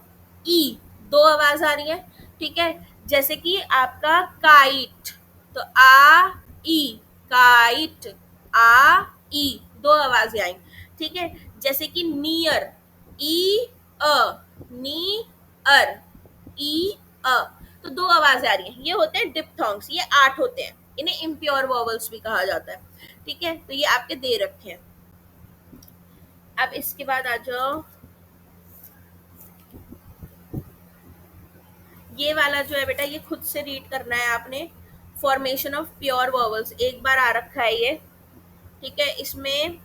A: ई, 2 आवाज आ रही है। ठीक है, जैसे कि आपका काइट, तो आ, ई, काइट, आ ई, दो आवाजें आई, ठीक है। जैसे कि नियर, ई अ, नी अर, ई अ, तो दो आवाजें आ रही हैं, ये होते हैं डिप्थोंग्स, ये 8 होते हैं, इन्हें इम्प्योर वॉवल्स भी कहा जाता है, ठीक है। तो ये आपके दे रखे हैं। अब इसके बाद आ जाओ, ये वाला जो है बेटा ये खुद से रीड करना है आपने। फॉर्मेशन ऑफ प्योर वॉवल्स एक बार आ रखा है ये, ठीक है। इसमें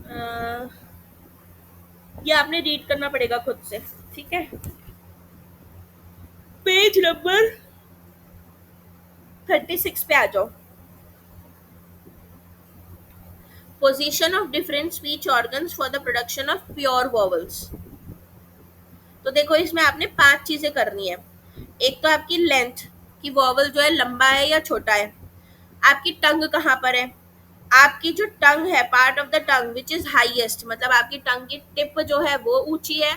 A: अ, ये आपने रीड करना पड़ेगा खुद से, ठीक है। पेज नंबर 36 पे आ जाओ। Position of different speech organs for the production of pure vowels. तो देखो इसमें आपने 5 चीजें करनी है। एक तो आपकी लेंथ, कि वॉवल जो है लंबा है या छोटा है। आपकी टंग कहाँ पर है, आपकी जो टंग है, part of the tongue which is highest, मतलब आपकी टंग की टिप जो है वो ऊंची है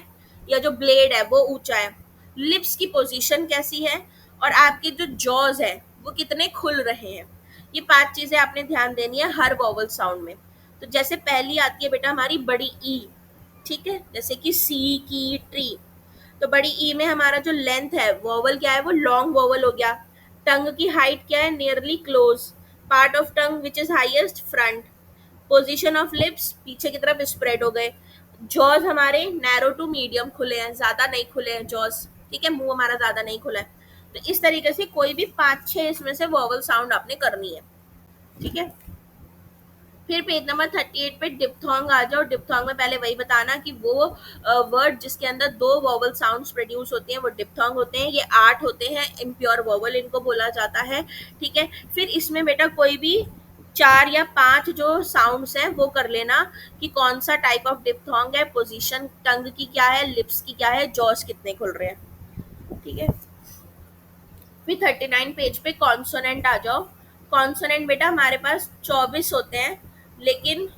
A: या जो ब्लेड है वो ऊंचा है। लिप्स की पोजीशन कैसी है, और आपके जो जॉज है वो कितने खुल रहे हैं। ये 5 चीजें आपने ध्यान देनी है हर वॉवल साउंड में। तो जैसे पहली आती है बेटा हमारी बड़ी ई, ठीक है, जैसे कि सी की ट्री। तो बड़ी ई में हमारा जो लेंथ है, वॉवल क्या है, वो लॉन्ग वॉवल हो गया। टंग की हाइट क्या है, nearly close. Part of tongue which is highest, front. Position of lips, पीछे की तरफ स्प्रेड हो गए। जॉज हमारे नैरो टू मीडियम खुले हैं, ज्यादा नहीं खुले हैं जॉज, ठीक है, मुंह हमारा ज्यादा नहीं खुला है। तो इस तरीके से कोई भी 5-6 इसमें से वॉवल साउंड आपने करनी है, ठीक है। फिर पेज नंबर 38 पे डिप्थोंग आ जाओ। डिप्थोंग में पहले वही बताना कि वो वर्ड जिसके अंदर 2 वॉवल साउंड्स प्रोड्यूस होते हैं वो डिप्थोंग होते हैं। ये 8 होते हैं, इम्प्योर वॉवल इनको बोला जाता है, ठीक है। फिर इसमें बेटा कोई भी 4 या 5 जो साउंड्स हैं वो कर लेना कि कौन सा टाइप ऑफ डिप्थोंग है, पोजीशन टंग की क्या है, लिप्स की क्या है, जॉस कितने खुल रहे हैं, ठीक है। फिर 39 पेज पे कॉन्सोनेंट आ जाओ। कॉन्सोनेंट बेटा हमारे पास 24 होते हैं, लेकिन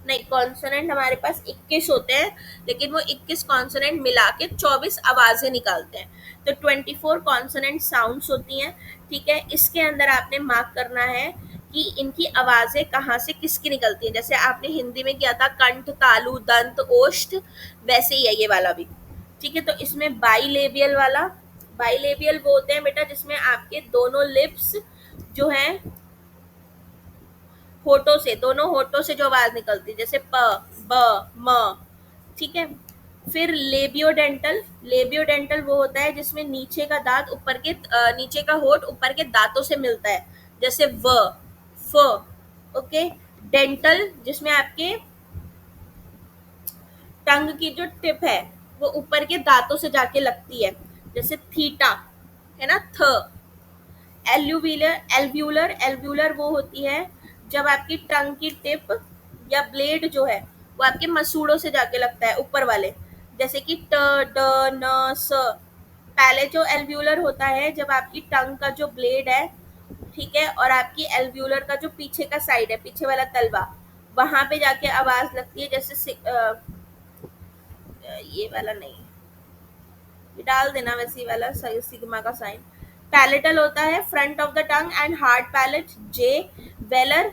A: नहीं, कॉन्सोनेंट हमारे पास 21 होते हैं, लेकिन वो 21 कॉन्सोनेंट मिला के 24 आवाजें निकालते हैं। तो 24 कॉन्सोनेंट साउंड्स होती हैं, ठीक है। इसके अंदर आपने मार्क करना है कि इनकी आवाजें कहाँ से किसकी निकलती हैं। जैसे आपने हिंदी में किया था कंठ, तालु, दंत, ओष्ठ, वैसे ही है ये वाला भी, ठीक है। तो इसमें बाइलेबियल वाला, बाइलेबियल वो होते हैं बेटा जिसमें आपके दोनों लिप्स जो हैं होठों से, दोनों होठों से जो आवाज निकलती है, जैसे प, ब, म, ठीक है। फिर लेबियोडेंटल, लेबियोडेंटल वो होता है जिसमें नीचे का दांत ऊपर के नीचे का होठ ऊपर के दांतों से मिलता है, जैसे व, फ, ओके। डेंटल जिसमें आपके टंग की जो टिप है वो ऊपर के दांतों से जाके लगती है, जैसे थीटा, है ना, थ। एल्यूविलर, एल्व्यूलर, एल्व्यूलर वो होती है जब आपकी टंग की टिप या ब्लेड जो है वो आपके मसूड़ों से जाके लगता है ऊपर वाले, जैसे कि ट, ड, न, स। पहले जो एल्व्यूलर होता है जब आपकी टंग का जो ब्लेड है, ठीक है, और आपकी एल्व्यूलर का जो पीछे का साइड है, पीछे वाला तलवा, वहां पे जाके आवाज लगती है, जैसे ये वाला नहीं, ये डाल देना वैसे ही वाला सिग्मा का साइन। पैलेटल होता है front of the tongue and hard palate, J. Velar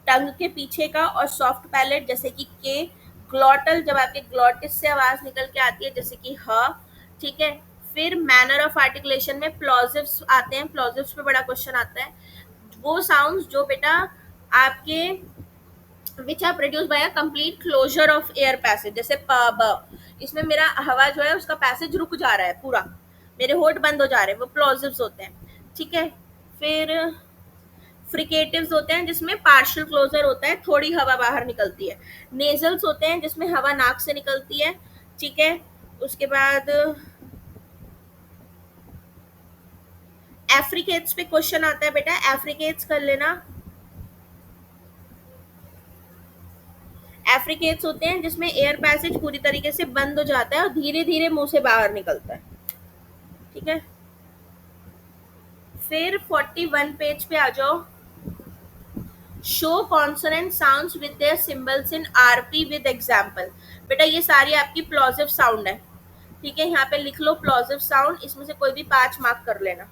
A: tongue के पीछे का और सॉफ्ट पैलेट, जैसे कि के। ग्लॉटल जब आपके ग्लॉटिस से आवाज निकल के आती है, जैसे कि ह, ठीक है। फिर मैनर ऑफ आर्टिकुलेशन में प्लॉजिव्स आते हैं, प्लॉजिव्स पे बड़ा क्वेश्चन आता है। वो साउंड्स जो बेटा आपके which are produce by a complete closure of air passage, जैसे प, ब, इसमें मेरा हवा जो है उसका पैसेज रुक जा रहा है पूरा, मेरे होठ बंद हो जा रहे हैं, वो प्लॉजिव्स होते हैं, ठीक है। फिर फ्रिकेटिव्स होते हैं जिसमें पार्शियल क्लोजर होता है, थोड़ी हवा बाहर निकलती है। नेजल्स होते हैं जिसमें हवा नाक से निकलती है, ठीक है। उसके बाद एफ्रिकेट्स पे क्वेश्चन आता है बेटा, एफ्रिकेट्स कर लेना। एफ्रिकेट्स होते हैं जिसमें एयर पैसेज पूरी तरीके से बंद हो जाता है और धीरे धीरे मुंह से बाहर निकलता है, ठीक है। फिर 41 पेज पे आ जाओ। Show consonant sounds with their symbols in RP with example. बेटा ये सारी आपकी प्लॉजिव साउंड है, ठीक है, यहाँ पे लिख लो प्लॉजिव साउंड, इसमें से कोई भी 5 मार्क कर लेना।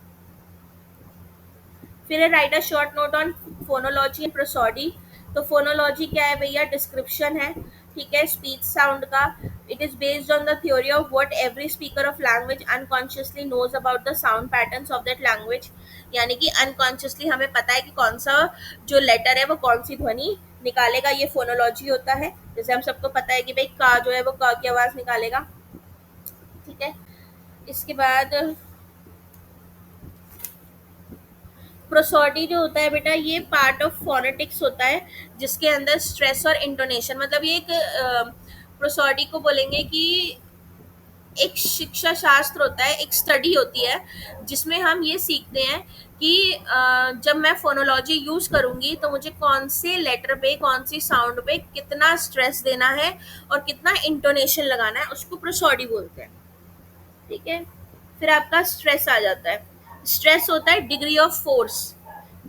A: फिर write a short note on phonology and prosody. तो फोनोलॉजी क्या है भैया, डिस्क्रिप्शन है, ठीक है, स्पीच साउंड का। It is based on the theory of what every speaker of language unconsciously knows about the sound patterns of that language. यानी कि अनकॉन्शियसली हमें पता है कि कौन सा जो लेटर है वो कौन सी ध्वनि निकालेगा, ये फोनोलॉजी होता है। जैसे हम सबको पता है कि भाई का जो है वो का की आवाज निकालेगा, ठीक है। इसके बाद प्रोसोडी जो होता है बेटा, ये पार्ट ऑफ फोनेटिक्स होता है, जिसके अंदर स्ट्रेस और इंटोनेशन, मतलब ये एक प्रोसोडी को बोलेंगे कि एक शिक्षा शास्त्र होता है, एक स्टडी होती है, जिसमें हम ये सीखते हैं कि जब मैं फोनोलॉजी यूज करूंगी तो मुझे कौन से लेटर पे, कौन सी साउंड पे कितना स्ट्रेस देना है और कितना इंटोनेशन लगाना है, उसको प्रोसोडी बोलते हैं, ठीक है। फिर आपका स्ट्रेस आ जाता है। स्ट्रेस होता है डिग्री ऑफ फोर्स,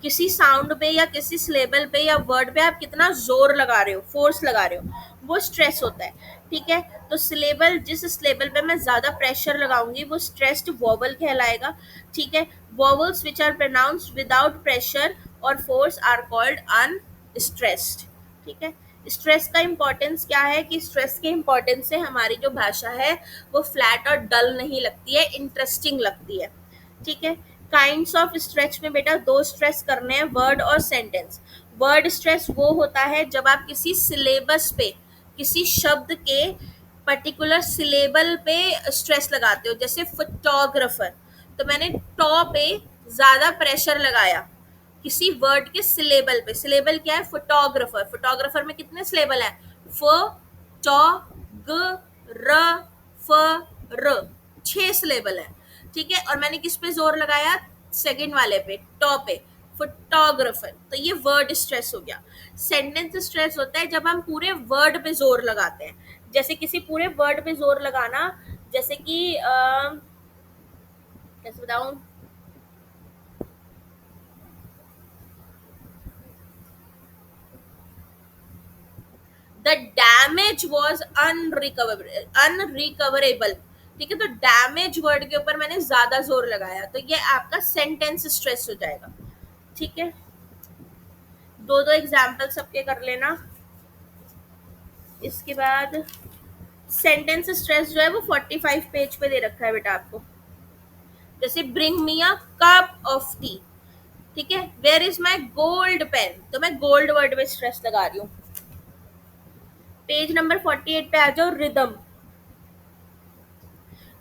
A: किसी साउंड पे या किसी सिलेबल पे या वर्ड पे आप कितना जोर लगा रहे हो, फोर्स लगा रहे हो, वो स्ट्रेस होता है, ठीक है। तो सिलेबल, जिस सिलेबल पे मैं ज्यादा प्रेशर लगाऊंगी वो स्ट्रेस्ड वोवल कहलाएगा, ठीक है। Vowels which are pronounced without pressure और फोर्स आर कॉल्ड अनस्ट्रेस्ड, ठीक है। स्ट्रेस का इंपॉर्टेंस क्या है कि स्ट्रेस के इंपॉर्टेंस से हमारी जो भाषा है वो फ्लैट और डल नहीं लगती है, इंटरेस्टिंग लगती है, ठीक है। काइंड्स ऑफ स्ट्रेच में बेटा दो स्ट्रेस करने हैं, वर्ड और सेंटेंस। वर्ड स्ट्रेस वो होता है जब आप किसी सिलेबस पे, किसी शब्द के पर्टिकुलर सिलेबल पे स्ट्रेस लगाते हो, जैसे फोटोग्राफर, तो मैंने टॉ पे ज्यादा प्रेशर लगाया किसी वर्ड के सिलेबल पे। सिलेबल क्या है, फोटोग्राफर, फोटोग्राफर में कितने सिलेबल है, फ टॉ ग र फ र, 6 सिलेबल है, ठीक है। और मैंने किस पे जोर लगाया, सेकंड वाले पे, टॉ पे, फोटोग्राफर, तो ये वर्ड स्ट्रेस हो गया। सेंटेंस स्ट्रेस होता है जब हम पूरे वर्ड पे जोर लगाते हैं, जैसे किसी पूरे वर्ड पे जोर लगाना, जैसे कि कैसे बताऊं, द डैमेज वॉज अनरिकवरेबल, ठीक है। तो डैमेज वर्ड के ऊपर मैंने ज्यादा जोर लगाया, तो ये आपका सेंटेंस स्ट्रेस हो जाएगा, ठीक है। दो दो एग्जाम्पल सबके कर लेना। इसके बाद सेंटेंस स्ट्रेस जो है वो 45 पेज पे दे रखा है बेटा आपको। जैसे bring me a cup of tea, ठीक है। Where is my gold pen, तो मैं गोल्ड वर्ड में स्ट्रेस लगा रही हूँ। पेज नंबर 48 पे आ जाओ, रिदम।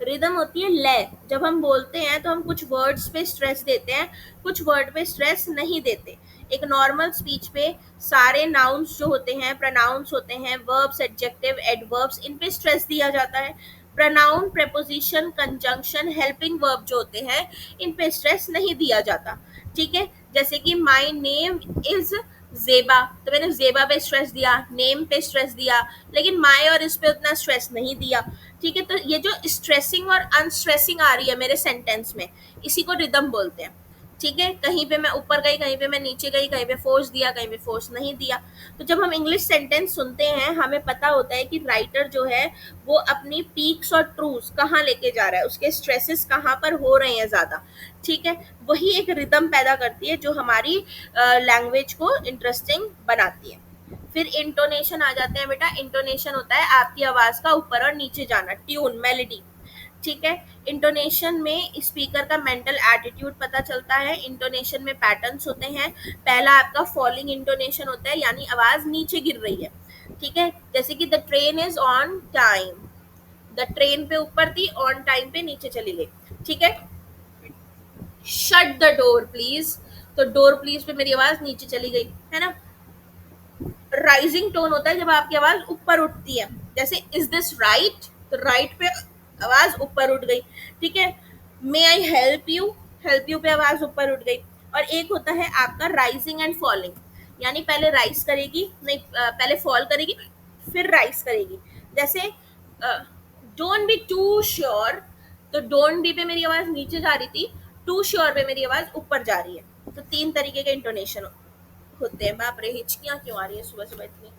A: रिदम होती है लय। जब हम बोलते हैं तो हम कुछ वर्ड्स पे स्ट्रेस देते हैं, कुछ वर्ड पे स्ट्रेस नहीं देते। एक नॉर्मल स्पीच पे सारे नाउन्स जो होते हैं, प्रोनाउंस होते हैं, वर्ब्स, एडजेक्टिव, एडवर्ब्स, इन पे स्ट्रेस दिया जाता है। Pronoun, preposition, conjunction, helping verb जो होते हैं, इन पे स्ट्रेस नहीं दिया जाता, ठीक है। जैसे कि माई नेम इज जेबा, तो मैंने जेबा पे स्ट्रेस दिया, नेम पे स्ट्रेस दिया, लेकिन माई और इस पे उतना स्ट्रेस नहीं दिया, ठीक है। तो ये जो स्ट्रेसिंग और अनस्ट्रेसिंग आ रही है मेरे सेंटेंस में, इसी को रिदम बोलते हैं, ठीक है। कहीं पे मैं ऊपर गई, कहीं पे मैं नीचे गई, कहीं पे फोर्स दिया, कहीं पे फोर्स नहीं दिया। तो जब हम इंग्लिश सेंटेंस सुनते हैं, हमें पता होता है कि राइटर जो है वो अपनी पीक्स और ट्रूज कहाँ लेके जा रहा है, उसके स्ट्रेसेस कहाँ पर हो रहे हैं ज्यादा, ठीक है। वही एक रिदम पैदा करती है जो हमारी लैंग्वेज को इंटरेस्टिंग बनाती है। फिर इंटोनेशन आ जाते हैं बेटा। इंटोनेशन होता है आपकी आवाज का ऊपर और नीचे जाना, ट्यून, मेलोडी, ठीक है। इंटोनेशन में स्पीकर का मेंटल एटीट्यूड पता चलता है। इंटोनेशन में पैटर्न्स होते हैं। पहला आपका फॉलिंग इंटोनेशन होता है, यानी आवाज नीचे गिर रही है, ठीक है। जैसे कि the train is on time, the train पे ऊपर थी, ऑन टाइम पे नीचे चली गई, ठीक है। शट द डोर प्लीज, तो डोर प्लीज पे मेरी आवाज नीचे चली गई, है ना। राइजिंग टोन होता है जब आपकी आवाज ऊपर उठती है, जैसे इज दिस राइट, तो राइट पे आवाज ऊपर उठ गई, ठीक है। May I help you, help you पे आवाज ऊपर उठ गई। और एक होता है आपका राइजिंग एंड फॉलिंग, यानी पहले राइज करेगी, नहीं पहले फॉल करेगी फिर राइज करेगी। जैसे डोंट बी टू श्योर, तो डोंट बी पे मेरी आवाज नीचे जा रही थी, टू श्योर पे मेरी आवाज ऊपर जा रही है। तो 3 तरीके के इंटोनेशन होते हैं। बाप रे, हिचकियां क्यों आ रही है सुबह सुबह इतनी।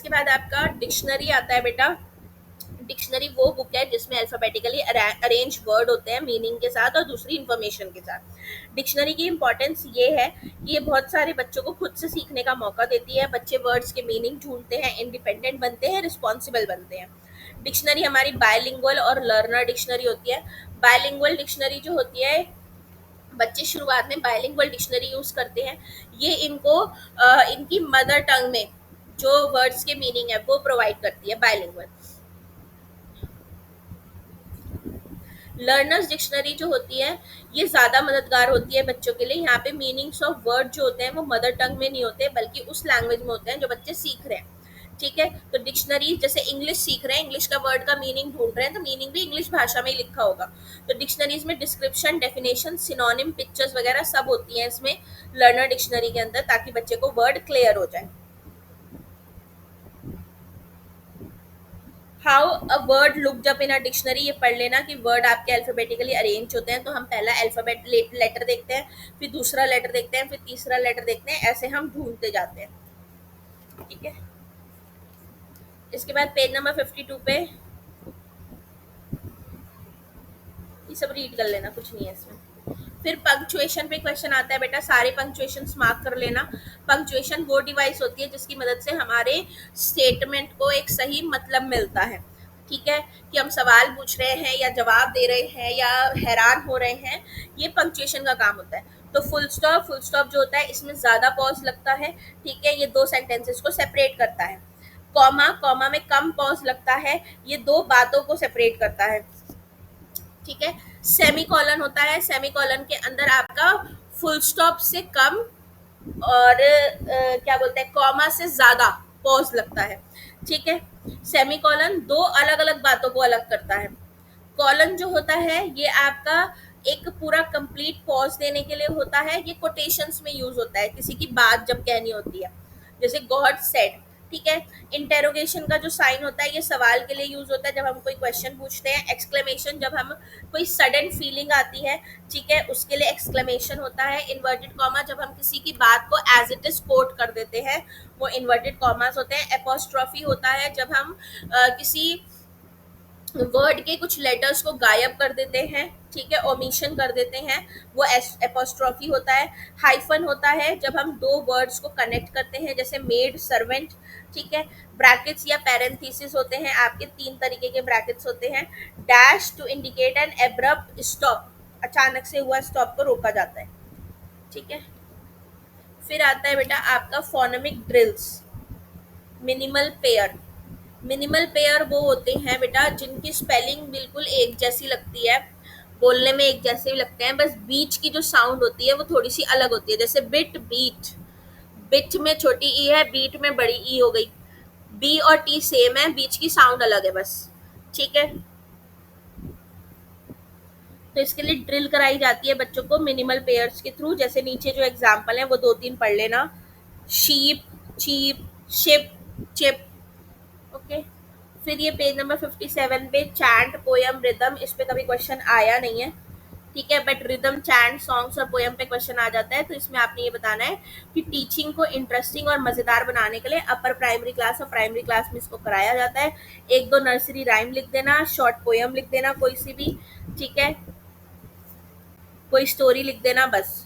A: इसके बाद आपका डिक्शनरी आता है बेटा। डिक्शनरी वो बुक है जिसमें अल्फाबेटिकली अरेंज वर्ड होते हैं मीनिंग के साथ और दूसरी इंफॉर्मेशन के साथ। डिक्शनरी की इंपॉर्टेंस ये है कि ये बहुत सारे बच्चों को खुद से सीखने का मौका देती है। बच्चे वर्ड्स के मीनिंग ढूंढते हैं, इंडिपेंडेंट बनते हैं, रिस्पॉन्सिबल बनते हैं। डिक्शनरी हमारी बायलिंगुअल और लर्नर डिक्शनरी होती है। बायलिंगुअल डिक्शनरी जो होती है, बच्चे शुरुआत में बायलिंगुअल डिक्शनरी यूज करते हैं। ये इनको इनकी मदर टंग में जो वर्ड्स के मीनिंग है वो प्रोवाइड करती है बायलिंगुअल। लर्नर्स डिक्शनरी जो होती है ये ज़्यादा मददगार होती है बच्चों के लिए। यहाँ पे मीनिंग्स ऑफ वर्ड जो होते हैं वो मदर टंग में नहीं होते बल्कि उस लैंग्वेज में होते हैं जो बच्चे सीख रहे हैं। ठीक है, तो डिक्शनरी जैसे इंग्लिश सीख रहे हैं, इंग्लिश का वर्ड का मीनिंग ढूंढ रहे हैं, तो मीनिंग भी इंग्लिश भाषा में ही लिखा होगा। तो डिक्शनरीज में डिस्क्रिप्शन, डेफिनेशन, सिनोनिम, पिक्चर्स वगैरह सब होती हैं इसमें लर्नर डिक्शनरी के अंदर, ताकि बच्चे को वर्ड क्लियर हो जाए। How a word looked up in a dictionary, ये पढ़ लेना कि वर्ड आपके अल्फाबेटिकली अरेंज होते हैं। तो हम पहला अल्फाबेट लेटर देखते हैं, फिर दूसरा लेटर देखते हैं, फिर तीसरा लेटर देखते हैं, ऐसे हम ढूंढते जाते हैं। ठीक है, इसके बाद पेज नंबर 52 पे ये सब रीड कर लेना, कुछ नहीं है इसमें। फिर पंक्चुएशन पे क्वेश्चन आता है बेटा, सारे पंक्चुएशन मार्क कर लेना। पंक्चुएशन वो डिवाइस होती है जिसकी मदद से हमारे स्टेटमेंट को एक सही मतलब मिलता है। ठीक है, कि हम सवाल पूछ रहे हैं या जवाब दे रहे हैं या हैरान हो रहे हैं, ये पंक्चुएशन का काम होता है। तो फुल स्टॉप जो होता है इसमें ज्यादा पॉज लगता है। ठीक है, ये दो सेंटेंसेस को सेपरेट करता है। कॉमा, कॉमा में कम पॉज लगता है, ये दो बातों को सेपरेट करता है। ठीक है, सेमी कॉलन होता है, सेमी कॉलन के अंदर आपका फुल स्टॉप से कम और क्या बोलते हैं, कॉमा से ज्यादा पॉज लगता है। ठीक है, सेमी कॉलन दो अलग अलग बातों को अलग करता है। कॉलन जो होता है ये आपका एक पूरा कंप्लीट पॉज देने के लिए होता है। ये कोटेशंस में यूज होता है किसी की बात जब कहनी होती है, जैसे गॉड सेड। ठीक है, इंटेरोगेशन का जो साइन होता है ये सवाल के लिए यूज होता है जब हम कोई क्वेश्चन पूछते हैं। एक्सक्लेमेशन जब हम कोई सडन फीलिंग आती है, ठीक है, उसके लिए एक्सक्लेमेशन होता है। इन्वर्टेड कॉमा जब हम किसी की बात को एज इट इज कोट कर देते हैं, वो इन्वर्टेड कॉमास होते हैं। एपोस्ट्रॉफी होता है जब हम किसी वर्ड के कुछ लेटर्स को गायब कर देते हैं, ठीक है, ओमिशन कर देते हैं, वो एपोस्ट्रॉफी होता है। हाइफन होता है जब हम दो वर्ड्स को कनेक्ट करते हैं, जैसे मेड, सर्वेंट। ठीक है, ब्रैकेट्स या पैरेंथेसिस होते हैं आपके, तीन तरीके के ब्रैकेट्स होते हैं। Dash to indicate an abrupt stop, अचानक से हुआ स्टॉप को रोका जाता है। ठीक है, फिर आता है बेटा आपका phonemic drills. Minimal pair, minimal pair वो होते हैं बेटा जिनकी स्पेलिंग बिल्कुल एक जैसी लगती है, बोलने में एक जैसे भी लगते हैं, बस बीच की जो साउंड होती है वो थोड़ी सी अलग होती है। जैसे बिट, बीट, बिट में छोटी ई है, बीट में बड़ी ई हो गई। बी और टी सेम है, बीच की साउंड अलग है बस। ठीक है, तो इसके लिए ड्रिल कराई जाती है बच्चों को मिनिमल पेयर्स के थ्रू। जैसे नीचे जो एग्जाम्पल है वो दो तीन पढ़ लेना। Sheep, cheap, ship, chip. Okay, फिर ये पेज नंबर 57 पे चैंट, पोयम, रिदम, इस पे कभी क्वेश्चन आया नहीं है। ठीक है, बट रिदम, चैंट, सॉन्ग्स और पोयम पे क्वेश्चन आ जाता है। तो इसमें आपने ये बताना है कि टीचिंग को इंटरेस्टिंग और मजेदार बनाने के लिए अपर प्राइमरी क्लास और प्राइमरी क्लास में इसको कराया जाता है। एक दो नर्सरी राइम लिख देना, शॉर्ट पोयम लिख देना कोई सी भी, ठीक है, कोई स्टोरी लिख देना बस।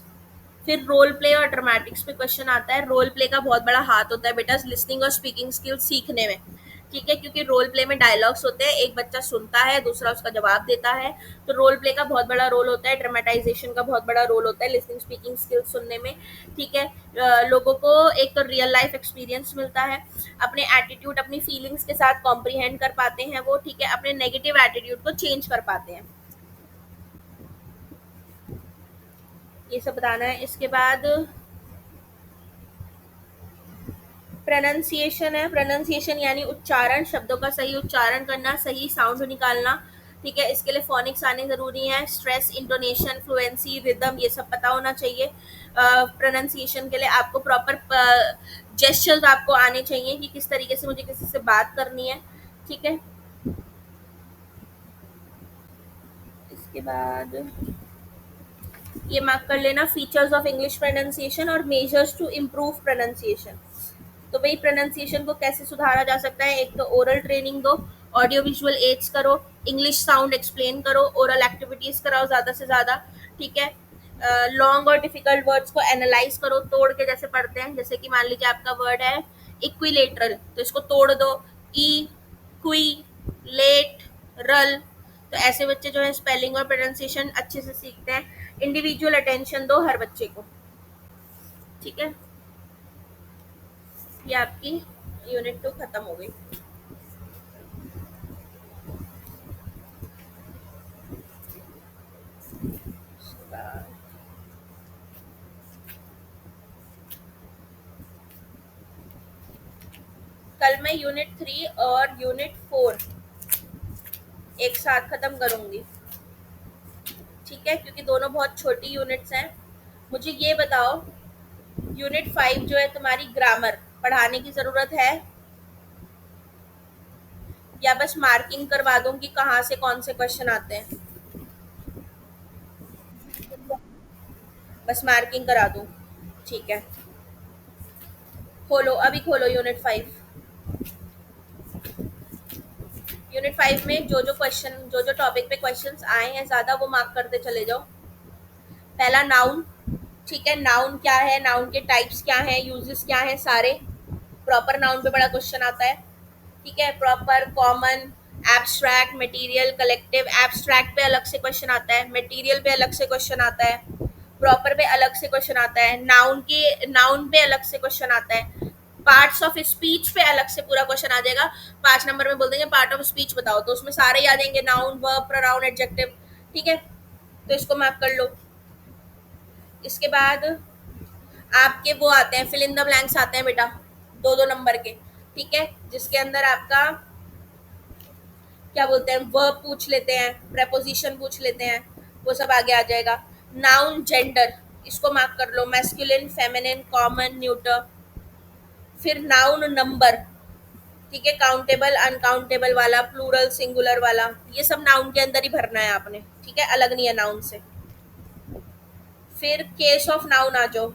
A: फिर रोल प्ले और ड्रामेटिक्स पे क्वेश्चन आता है। रोल प्ले का बहुत बड़ा हाथ होता है बेटा लिसनिंग और स्पीकिंग स्किल्स सीखने में। ठीक है, क्योंकि रोल प्ले में डायलॉग्स होते हैं, एक बच्चा सुनता है, दूसरा उसका जवाब देता है। तो रोल प्ले का बहुत बड़ा रोल होता है, ड्रामेटाइजेशन का बहुत बड़ा रोल होता है लिसनिंग स्पीकिंग स्किल्स सुनने में। ठीक है, लोगों को एक तो रियल लाइफ एक्सपीरियंस मिलता है, अपने एटीट्यूड, अपनी फीलिंग्स के साथ कॉम्प्रीहेंड कर पाते हैं वो। ठीक है, अपने नेगेटिव एटीट्यूड को चेंज कर पाते हैं। ये सब बताना है। इसके बाद प्रोनाउंसिएशन है। प्रोनाउंसिएशन यानी उच्चारण, शब्दों का सही उच्चारण करना, सही साउंड निकालना। ठीक है, इसके लिए फोनिक्स आने जरूरी है। स्ट्रेस, इंटोनेशन, फ्लुएंसी, रिदम, ये सब पता होना चाहिए। प्रोनाउंसिएशन के लिए आपको प्रॉपर जेस्चर्स आपको आने चाहिए कि किस तरीके से मुझे किसी से बात करनी है। ठीक है, इसके बाद ये मार्क कर लेना फीचर्स ऑफ इंग्लिश प्रोनाउंसिएशन और मेजर्स टू इम्प्रूव प्रोनाउंसिएशन। तो वही प्रोनाउंसिएशन को कैसे सुधारा जा सकता है, एक तो ओरल ट्रेनिंग दो, ऑडियो विजुअल एड्स करो, इंग्लिश साउंड एक्सप्लेन करो, ओरल एक्टिविटीज कराओ ज़्यादा से ज़्यादा, ठीक है। लॉन्ग और डिफिकल्ट वर्ड्स को एनालाइज करो, तोड़ के जैसे पढ़ते हैं, जैसे कि मान लीजिए आपका वर्ड है इक्विलेटरल, तो इसको तोड़ दो, ई क्वी लेट रल। तो ऐसे बच्चे जो है स्पेलिंग और प्रोनाउंसिएशन अच्छे से सीखते हैं। इंडिविजुअल अटेंशन दो हर बच्चे को, ठीक है। ये आपकी यूनिट 2 खत्म हो गई। कल मैं यूनिट 3 और यूनिट 4 एक साथ खत्म करूंगी, ठीक है, क्योंकि दोनों बहुत छोटी यूनिट्स हैं। मुझे ये बताओ, यूनिट 5 जो है तुम्हारी ग्रामर, पढ़ाने की जरूरत है या बस मार्किंग करवा दूं कि कहाँ से कौन से क्वेश्चन आते हैं? बस मार्किंग करा दूं, ठीक है। खोलो, अभी खोलो यूनिट 5। यूनिट 5 में जो जो क्वेश्चन, जो जो टॉपिक पे क्वेश्चंस आए हैं ज्यादा, वो मार्क करते चले जाओ। पहला नाउन, ठीक है। नाउन क्या है, नाउन के टाइप्स क्या हैं, यूजेस क्या हैं सारे। प्रॉपर नाउन पे बड़ा क्वेश्चन आता है, ठीक है। Proper, common, abstract, material, collective. Abstract पे अलग से क्वेश्चन आता है, मटेरियल पे अलग से क्वेश्चन आता है, प्रॉपर पे अलग से क्वेश्चन आता है, नाउन पे अलग से क्वेश्चन आता है, पार्ट्स ऑफ स्पीच पे अलग से पूरा क्वेश्चन आ जाएगा। 5 नंबर में बोल देंगे पार्ट ऑफ स्पीच बताओ, तो उसमें सारे ही आ जाएंगे, नाउन, वर्ब, प्रोनाउन, एडजेक्टिव, ठीक है। तो इसको मार्क कर लो। इसके बाद आपके वो आते हैं, फिल इन द ब्लैंक्स आते हैं बेटा, 2-2 नंबर के, ठीक है, जिसके अंदर आपका क्या बोलते हैं, वर्ब पूछ लेते हैं, प्रेपोजिशन पूछ लेते हैं, वो सब आगे आ जाएगा। नाउन, जेंडर, इसको मार्क कर लो, मैस्कुलिन, फेमिनिन, कॉमन, न्यूटर। फिर नाउन, नंबर, ठीक है, काउंटेबल, अनकाउंटेबल वाला, प्लूरल, सिंगुलर वाला, ये सब नाउन के अंदर ही भरना है आपने, ठीक है, अलग नहीं है नाउन से। फिर केस ऑफ नाउन आ जाओ,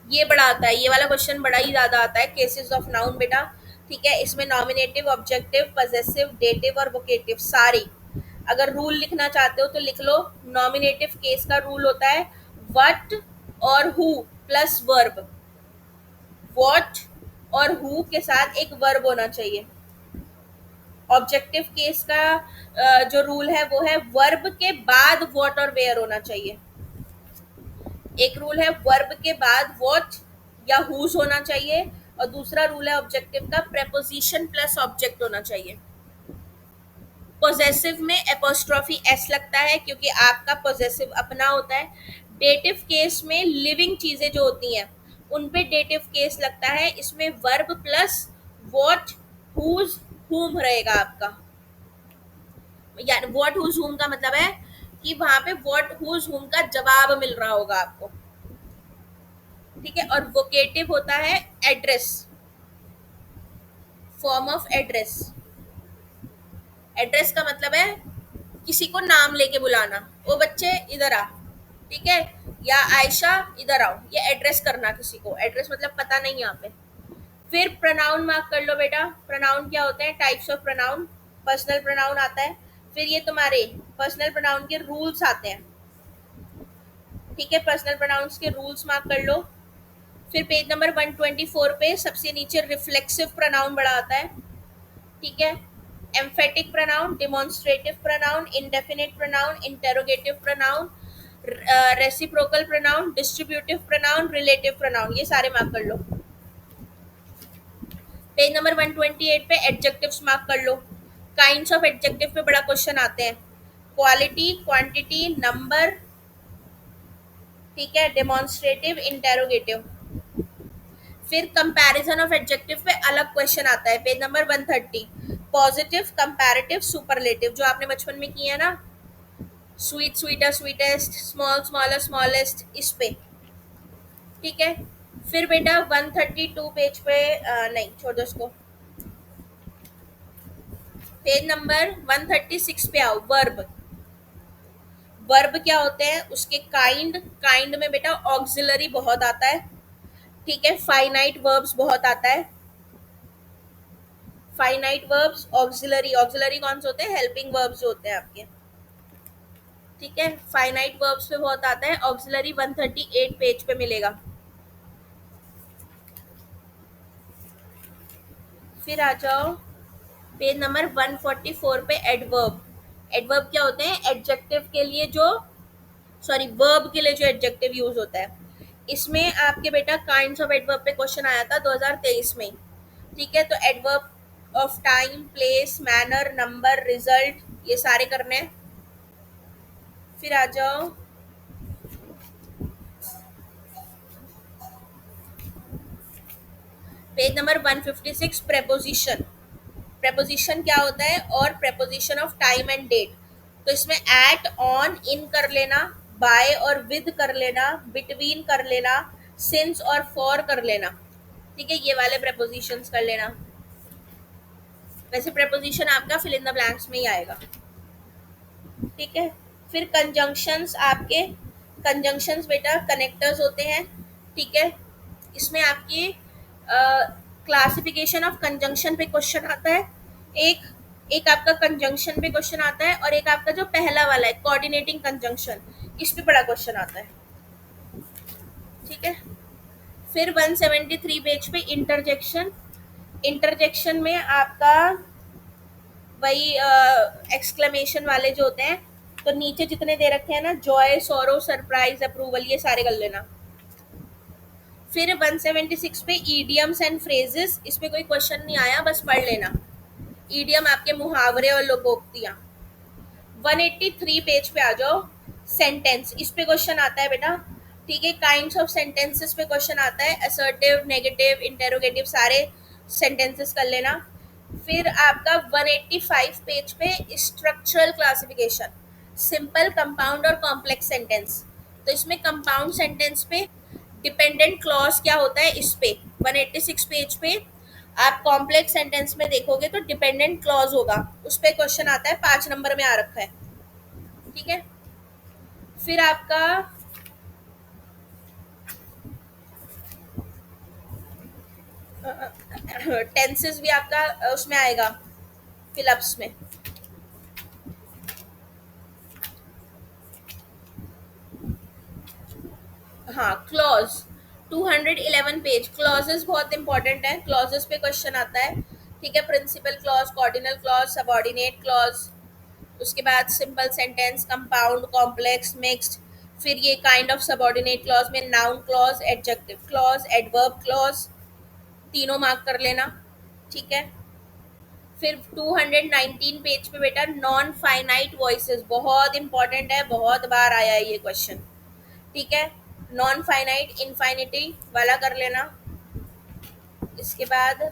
A: ये बड़ा आता है, ये वाला क्वेश्चन बड़ा ही ज्यादा आता है, केसेस ऑफ नाउन बेटा, ठीक है। इसमें नॉमिनेटिव, ऑब्जेक्टिव, पजेसिव, डेटिव और वोकेटिव सारी। अगर रूल लिखना चाहते हो तो लिख लो। नॉमिनेटिव केस का रूल होता है व्हाट और हु प्लस वर्ब, व्हाट और हु के साथ एक वर्ब होना चाहिए। ऑब्जेक्टिव केस का जो रूल है वो है वर्ब के बाद व्हाट और वेयर होना चाहिए। एक रूल है वर्ब के बाद व्हाट या हुज होना चाहिए, और दूसरा रूल है ऑब्जेक्टिव का प्रेपोजिशन प्लस ऑब्जेक्ट होना चाहिए। पोजेसिव में एपोस्ट्रॉफी एस लगता है क्योंकि आपका पोजेसिव अपना होता है। डेटिव केस में लिविंग चीजें जो होती हैं उन पे डेटिव केस लगता है, इसमें वर्ब प्लस व्हाट हुज हुम रहेगा आपका। यानी व्हाट हुज हुम का मतलब है कि वहां पे व्हाट हुज हुम का जवाब मिल रहा होगा आपको, ठीक है। और वोकेटिव होता है address, form of address. Address का मतलब है किसी को नाम लेके बुलाना, ओ बच्चे इधर आ, ठीक है, या आयशा इधर आओ, ये एड्रेस करना किसी को। एड्रेस मतलब पता नहीं यहाँ पे। फिर प्रोनाउन मार्क कर लो बेटा। प्रोनाउन क्या होते हैं, types of pronoun. Personal pronoun आता है, फिर ये तुम्हारे पर्सनल प्रोनाउन के रूल्स आते हैं, ठीक है। पर्सनल प्रोनाउंस के रूल्स मार्क कर लो। फिर पेज नंबर 124 पे सबसे नीचे रिफ्लेक्सिव प्रोनाउन बड़ा आता है, ठीक है। Emphatic pronoun, demonstrative pronoun, indefinite pronoun, interrogative pronoun, reciprocal pronoun, distributive pronoun, relative pronoun, ये सारे मार्क कर लो। पेज नंबर 128 पे एडजेक्टिव्स मार्क कर लो। काइंड्स ऑफ एडजेक्टिव पे बड़ा क्वेश्चन आते हैं, क्वालिटी, क्वांटिटी, नंबर, ठीक है, डेमोन्स्ट्रेटिव, इंटेरोगेटिव। फिर कंपैरिजन ऑफ एडजेक्टिव पे अलग क्वेश्चन आता है, page number 130। Positive, comparative, superlative, जो आपने बचपन में किया ना, sweet, sweeter, sweetest, small, smaller, smallest, इस पे, ठीक है। फिर बेटा 132 पेज पे नहीं छोड़ दो इसको, पेज नंबर 136 पे आओ। वर्ब, वर्ब क्या होते हैं, उसके काइंड। काइंड में बेटा ऑक्सिलरी बहुत आता है, ठीक है, फाइनाइट वर्ब्स बहुत आता है। फाइनाइट वर्ब्स, ऑक्सिलरी, ऑक्सिलरी कौन से होते हैं, हेल्पिंग वर्ब्स जो होते हैं आपके। ठीक है, फाइनाइट वर्ब्स पे बहुत आता है। ऑक्सिलरी 138 पेज पे मिलेगा। फिर आ जाओ पेज नंबर 144 पे, एडवर्ब। एडवर्ब क्या होते हैं, एडजेक्टिव के लिए जो, सॉरी वर्ब के लिए जो एडजेक्टिव यूज होता है। इसमें आपके बेटा काइंड्स ऑफ एडवर्ब पे क्वेश्चन आया था 2023 में। ठीक है, तो adverb of time, place, manner, number, result, ये सारे करने हैं। फिर आ जाओ पेज नंबर 156, प्रेपोजिशन। प्रेपोजिशन क्या होता है, और preposition of time and date. तो इसमें एट, ऑन, इन कर लेना, बाय और विद कर लेना, बिटवीन कर लेना, सिंस और फॉर कर लेना। ठीक है, ये वाले प्रेपोजिशंस कर लेना। वैसे प्रेपोजिशन आपका फिल इन द ब्लैंक्स में ही आएगा। ठीक है, फिर कंजंक्शंस आपके, कंजंक्शंस बेटा कनेक्टर्स होते हैं। ठीक है, इसमें आपकी क्लासिफिकेशन ऑफ कंजंक्शन पे क्वेश्चन आता है। एक एक आपका कंजंक्शन पे क्वेश्चन आता है, और एक आपका जो पहला वाला है कोऑर्डिनेटिंग कंजंक्शन, इस पे बड़ा क्वेश्चन आता है। ठीक है, फिर 173 पेज पे इंटरजेक्शन। इंटरजेक्शन में आपका वही एक्सक्लेमेशन वाले जो होते हैं, तो नीचे जितने दे रखे हैं ना, जॉय, सोरो, सरप्राइज, अप्रूवल, ये सारे कर लेना। फिर 176 पे ईडियम्स एंड फ्रेजेस, इस पे कोई क्वेश्चन नहीं आया, बस पढ़ लेना। ईडियम आपके मुहावरे और लोकोक्तियां। 183 पेज पे आ जाओ, सेंटेंस, इस पे क्वेश्चन आता है बेटा। ठीक है, काइंड्स ऑफ सेंटेंसेस पे क्वेश्चन आता है, असर्टिव, नेगेटिव, इंटेरोगेटिव, सारे सेंटेंसेस कर लेना। फिर आपका 185 पेज पे स्ट्रक्चरल क्लासिफिकेशन, सिंपल, कंपाउंड और कॉम्प्लेक्स सेंटेंस। तो इसमें कंपाउंड सेंटेंस पे डिपेंडेंट क्लॉज क्या होता है, इस पे 186 पेज पे आप कॉम्प्लेक्स सेंटेंस में देखोगे तो डिपेंडेंट क्लॉज होगा, उस पे क्वेश्चन आता है, 5 नंबर में आ रखा है। ठीक है, फिर आपका टेंसेस भी आपका उसमें आएगा, फिलअप्स में। हाँ, क्लॉज 211 पेज, क्लॉजेस बहुत इंपॉर्टेंट है, क्लॉजेस पे क्वेश्चन आता है। ठीक है, principal clause, coordinate clause, subordinate clause, उसके बाद simple sentence, compound, complex, mixed. फिर ये काइंड ऑफ सबऑर्डिनेट क्लॉज में noun clause, adjective clause, adverb clause, तीनों मार्क कर लेना। ठीक है, फिर 219 पेज पे बेटा नॉन फाइनाइट वॉइसेस, बहुत इंपॉर्टेंट है, बहुत बार आया है ये क्वेश्चन। ठीक है, नॉन फाइनाइट इनफाइनिटी वाला कर लेना। इसके बाद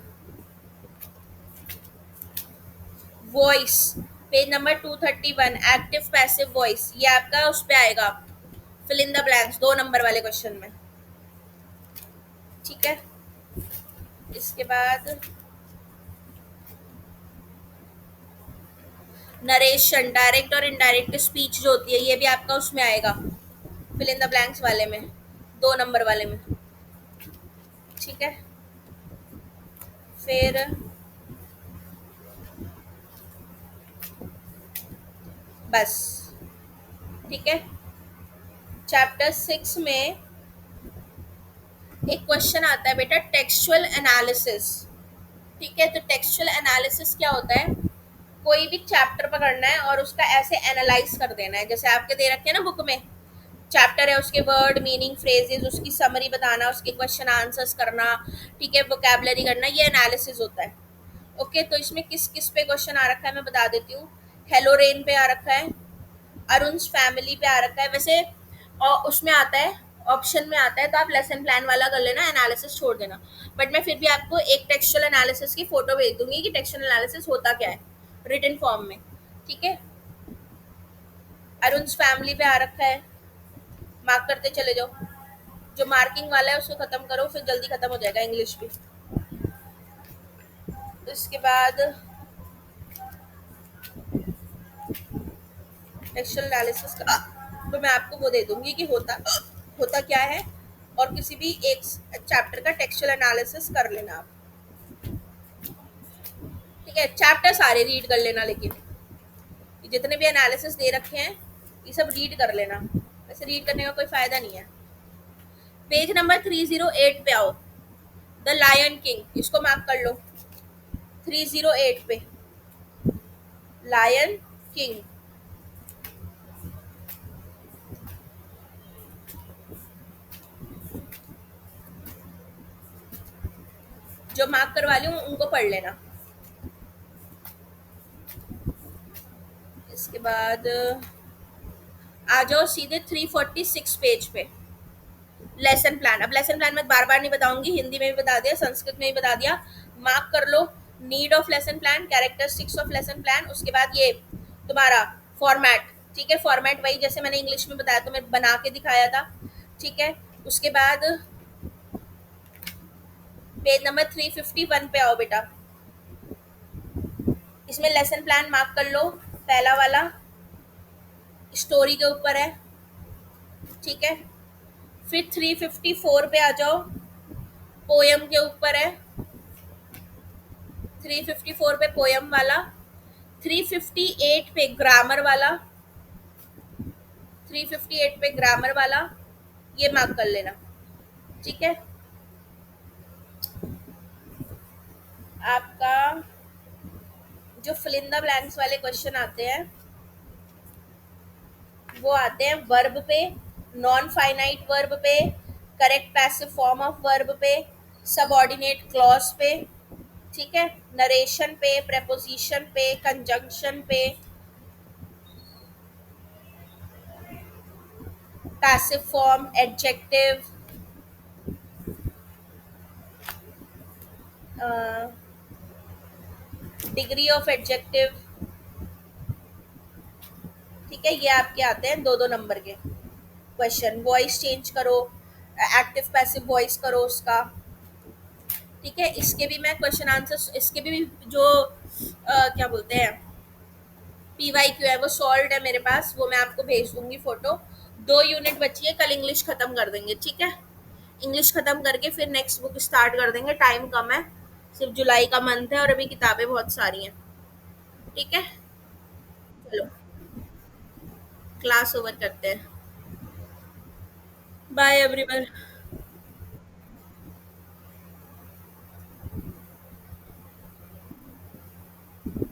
A: voice, page number 231, active passive voice, ये आपका उस पे आएगा, fill in the blanks 2 number वाले क्वेश्चन में। ठीक है, इसके बाद नरेशन, डायरेक्ट और इनडायरेक्ट स्पीच जो होती है, ये भी आपका उसमें आएगा, फिल इन द ब्लैंक्स वाले में, 2 नंबर वाले में। ठीक है, फिर बस। ठीक है, चैप्टर 6 में एक क्वेश्चन आता है बेटा, टेक्सचुअल एनालिसिस। ठीक है, तो टेक्सचुअल एनालिसिस क्या होता है, कोई भी चैप्टर पकड़ना है और उसका ऐसे एनालाइज कर देना है, जैसे आपके दे रखे हैं ना बुक में, चैप्टर है, उसके वर्ड, मीनिंग, फ्रेजेस, उसकी समरी बताना, उसके क्वेश्चन आंसर्स करना। ठीक है, वोकैबुलरी करना, ये एनालिसिस होता है। ओके, तो इसमें किस किस पे क्वेश्चन आ रखा है मैं बता देती हूँ। हेलो रेन पे आ रखा है, अरुण्स फैमिली पे आ रखा है। वैसे और उसमें आता है, ऑप्शन में आता है, तो आप लेसन प्लान वाला कर लेना, एनालिसिस छोड़ देना। बट मैं फिर भी आपको एक टेक्सचुअल एनालिसिस की फोटो भेज दूंगी कि टेक्सचुअल एनालिसिस होता क्या है, रिटन फॉर्म में। ठीक है, अरुण्स फैमिली पे आ रखा है, मार्क करते चले जाओ। जो मार्किंग वाला है उसको खत्म करो, फिर जल्दी खत्म हो जाएगा इंग्लिश भी। इसके बाद टेक्सचुअल एनालिसिस का तो मैं आपको वो दे दूंगी कि होता होता क्या है, और किसी भी एक चैप्टर का टेक्सचुअल एनालिसिस कर लेना आप। ठीक है, चैप्टर सारे रीड कर लेना, लेकिन ये जितने भी एनालिसिस दे रखे हैं ये सब रीड कर लेना, वैसे रीड करने का कोई फायदा नहीं है। पेज नंबर 308 पे आओ, द लायन किंग, इसको मार्क कर लो। 308 पे लायन किंग, जो मार्क करवा ली हूँ उनको पढ़ लेना। इसके बाद आ जाओ सीधे 346 पेज पे, लेसन प्लान। अब लेसन प्लान में बार बार नहीं बताऊंगी, हिंदी में भी बता दिया, संस्कृत में भी बता दिया, मार्क कर लो। Need of lesson plan, characteristics of lesson plan, उसके बाद ये तुम्हारा फॉर्मेट। ठीक है, फॉर्मेट वही जैसे मैंने इंग्लिश में बताया, तुम्हें बना के दिखाया था। ठीक है, उसके बाद पेज नंबर 351 पे आओ बेटा, इसमें लेसन प्लान मार्क कर लो। पहला वाला स्टोरी के ऊपर है। ठीक है, फिर 354 पे आ जाओ, पोयम के ऊपर है। 354 पे पोयम वाला, 358 पे ग्रामर वाला, 358 पे ग्रामर वाला, ये मार्क कर लेना। ठीक है, आपका जो फिल इन द ब्लैंक्स वाले क्वेश्चन आते हैं वो आते हैं वर्ब पे, नॉन फाइनाइट वर्ब पे, correct passive form of verb पे, सबऑर्डिनेट क्लॉज पे। ठीक है, नरेशन पे, प्रेपोजिशन पे, कंजंक्शन पे, passive form, adjective, degree of adjective. ठीक है, ये आपके आते हैं दो दो नंबर के क्वेश्चन। वॉइस चेंज करो, एक्टिव पैसिव वॉइस करो उसका। ठीक है, इसके भी मैं क्वेश्चन आंसर, इसके भी जो क्या बोलते हैं पीवाई क्यू है वो सॉल्व है मेरे पास, वो मैं आपको भेज दूंगी फोटो। 2 यूनिट बची है, कल इंग्लिश खत्म कर देंगे। ठीक है, इंग्लिश खत्म करके फिर नेक्स्ट बुक स्टार्ट कर देंगे, टाइम कम है, सिर्फ जुलाई का मंथ है और अभी किताबें बहुत सारी हैं। ठीक है, चलो क्लास ओवर करते हैं। Bye everyone.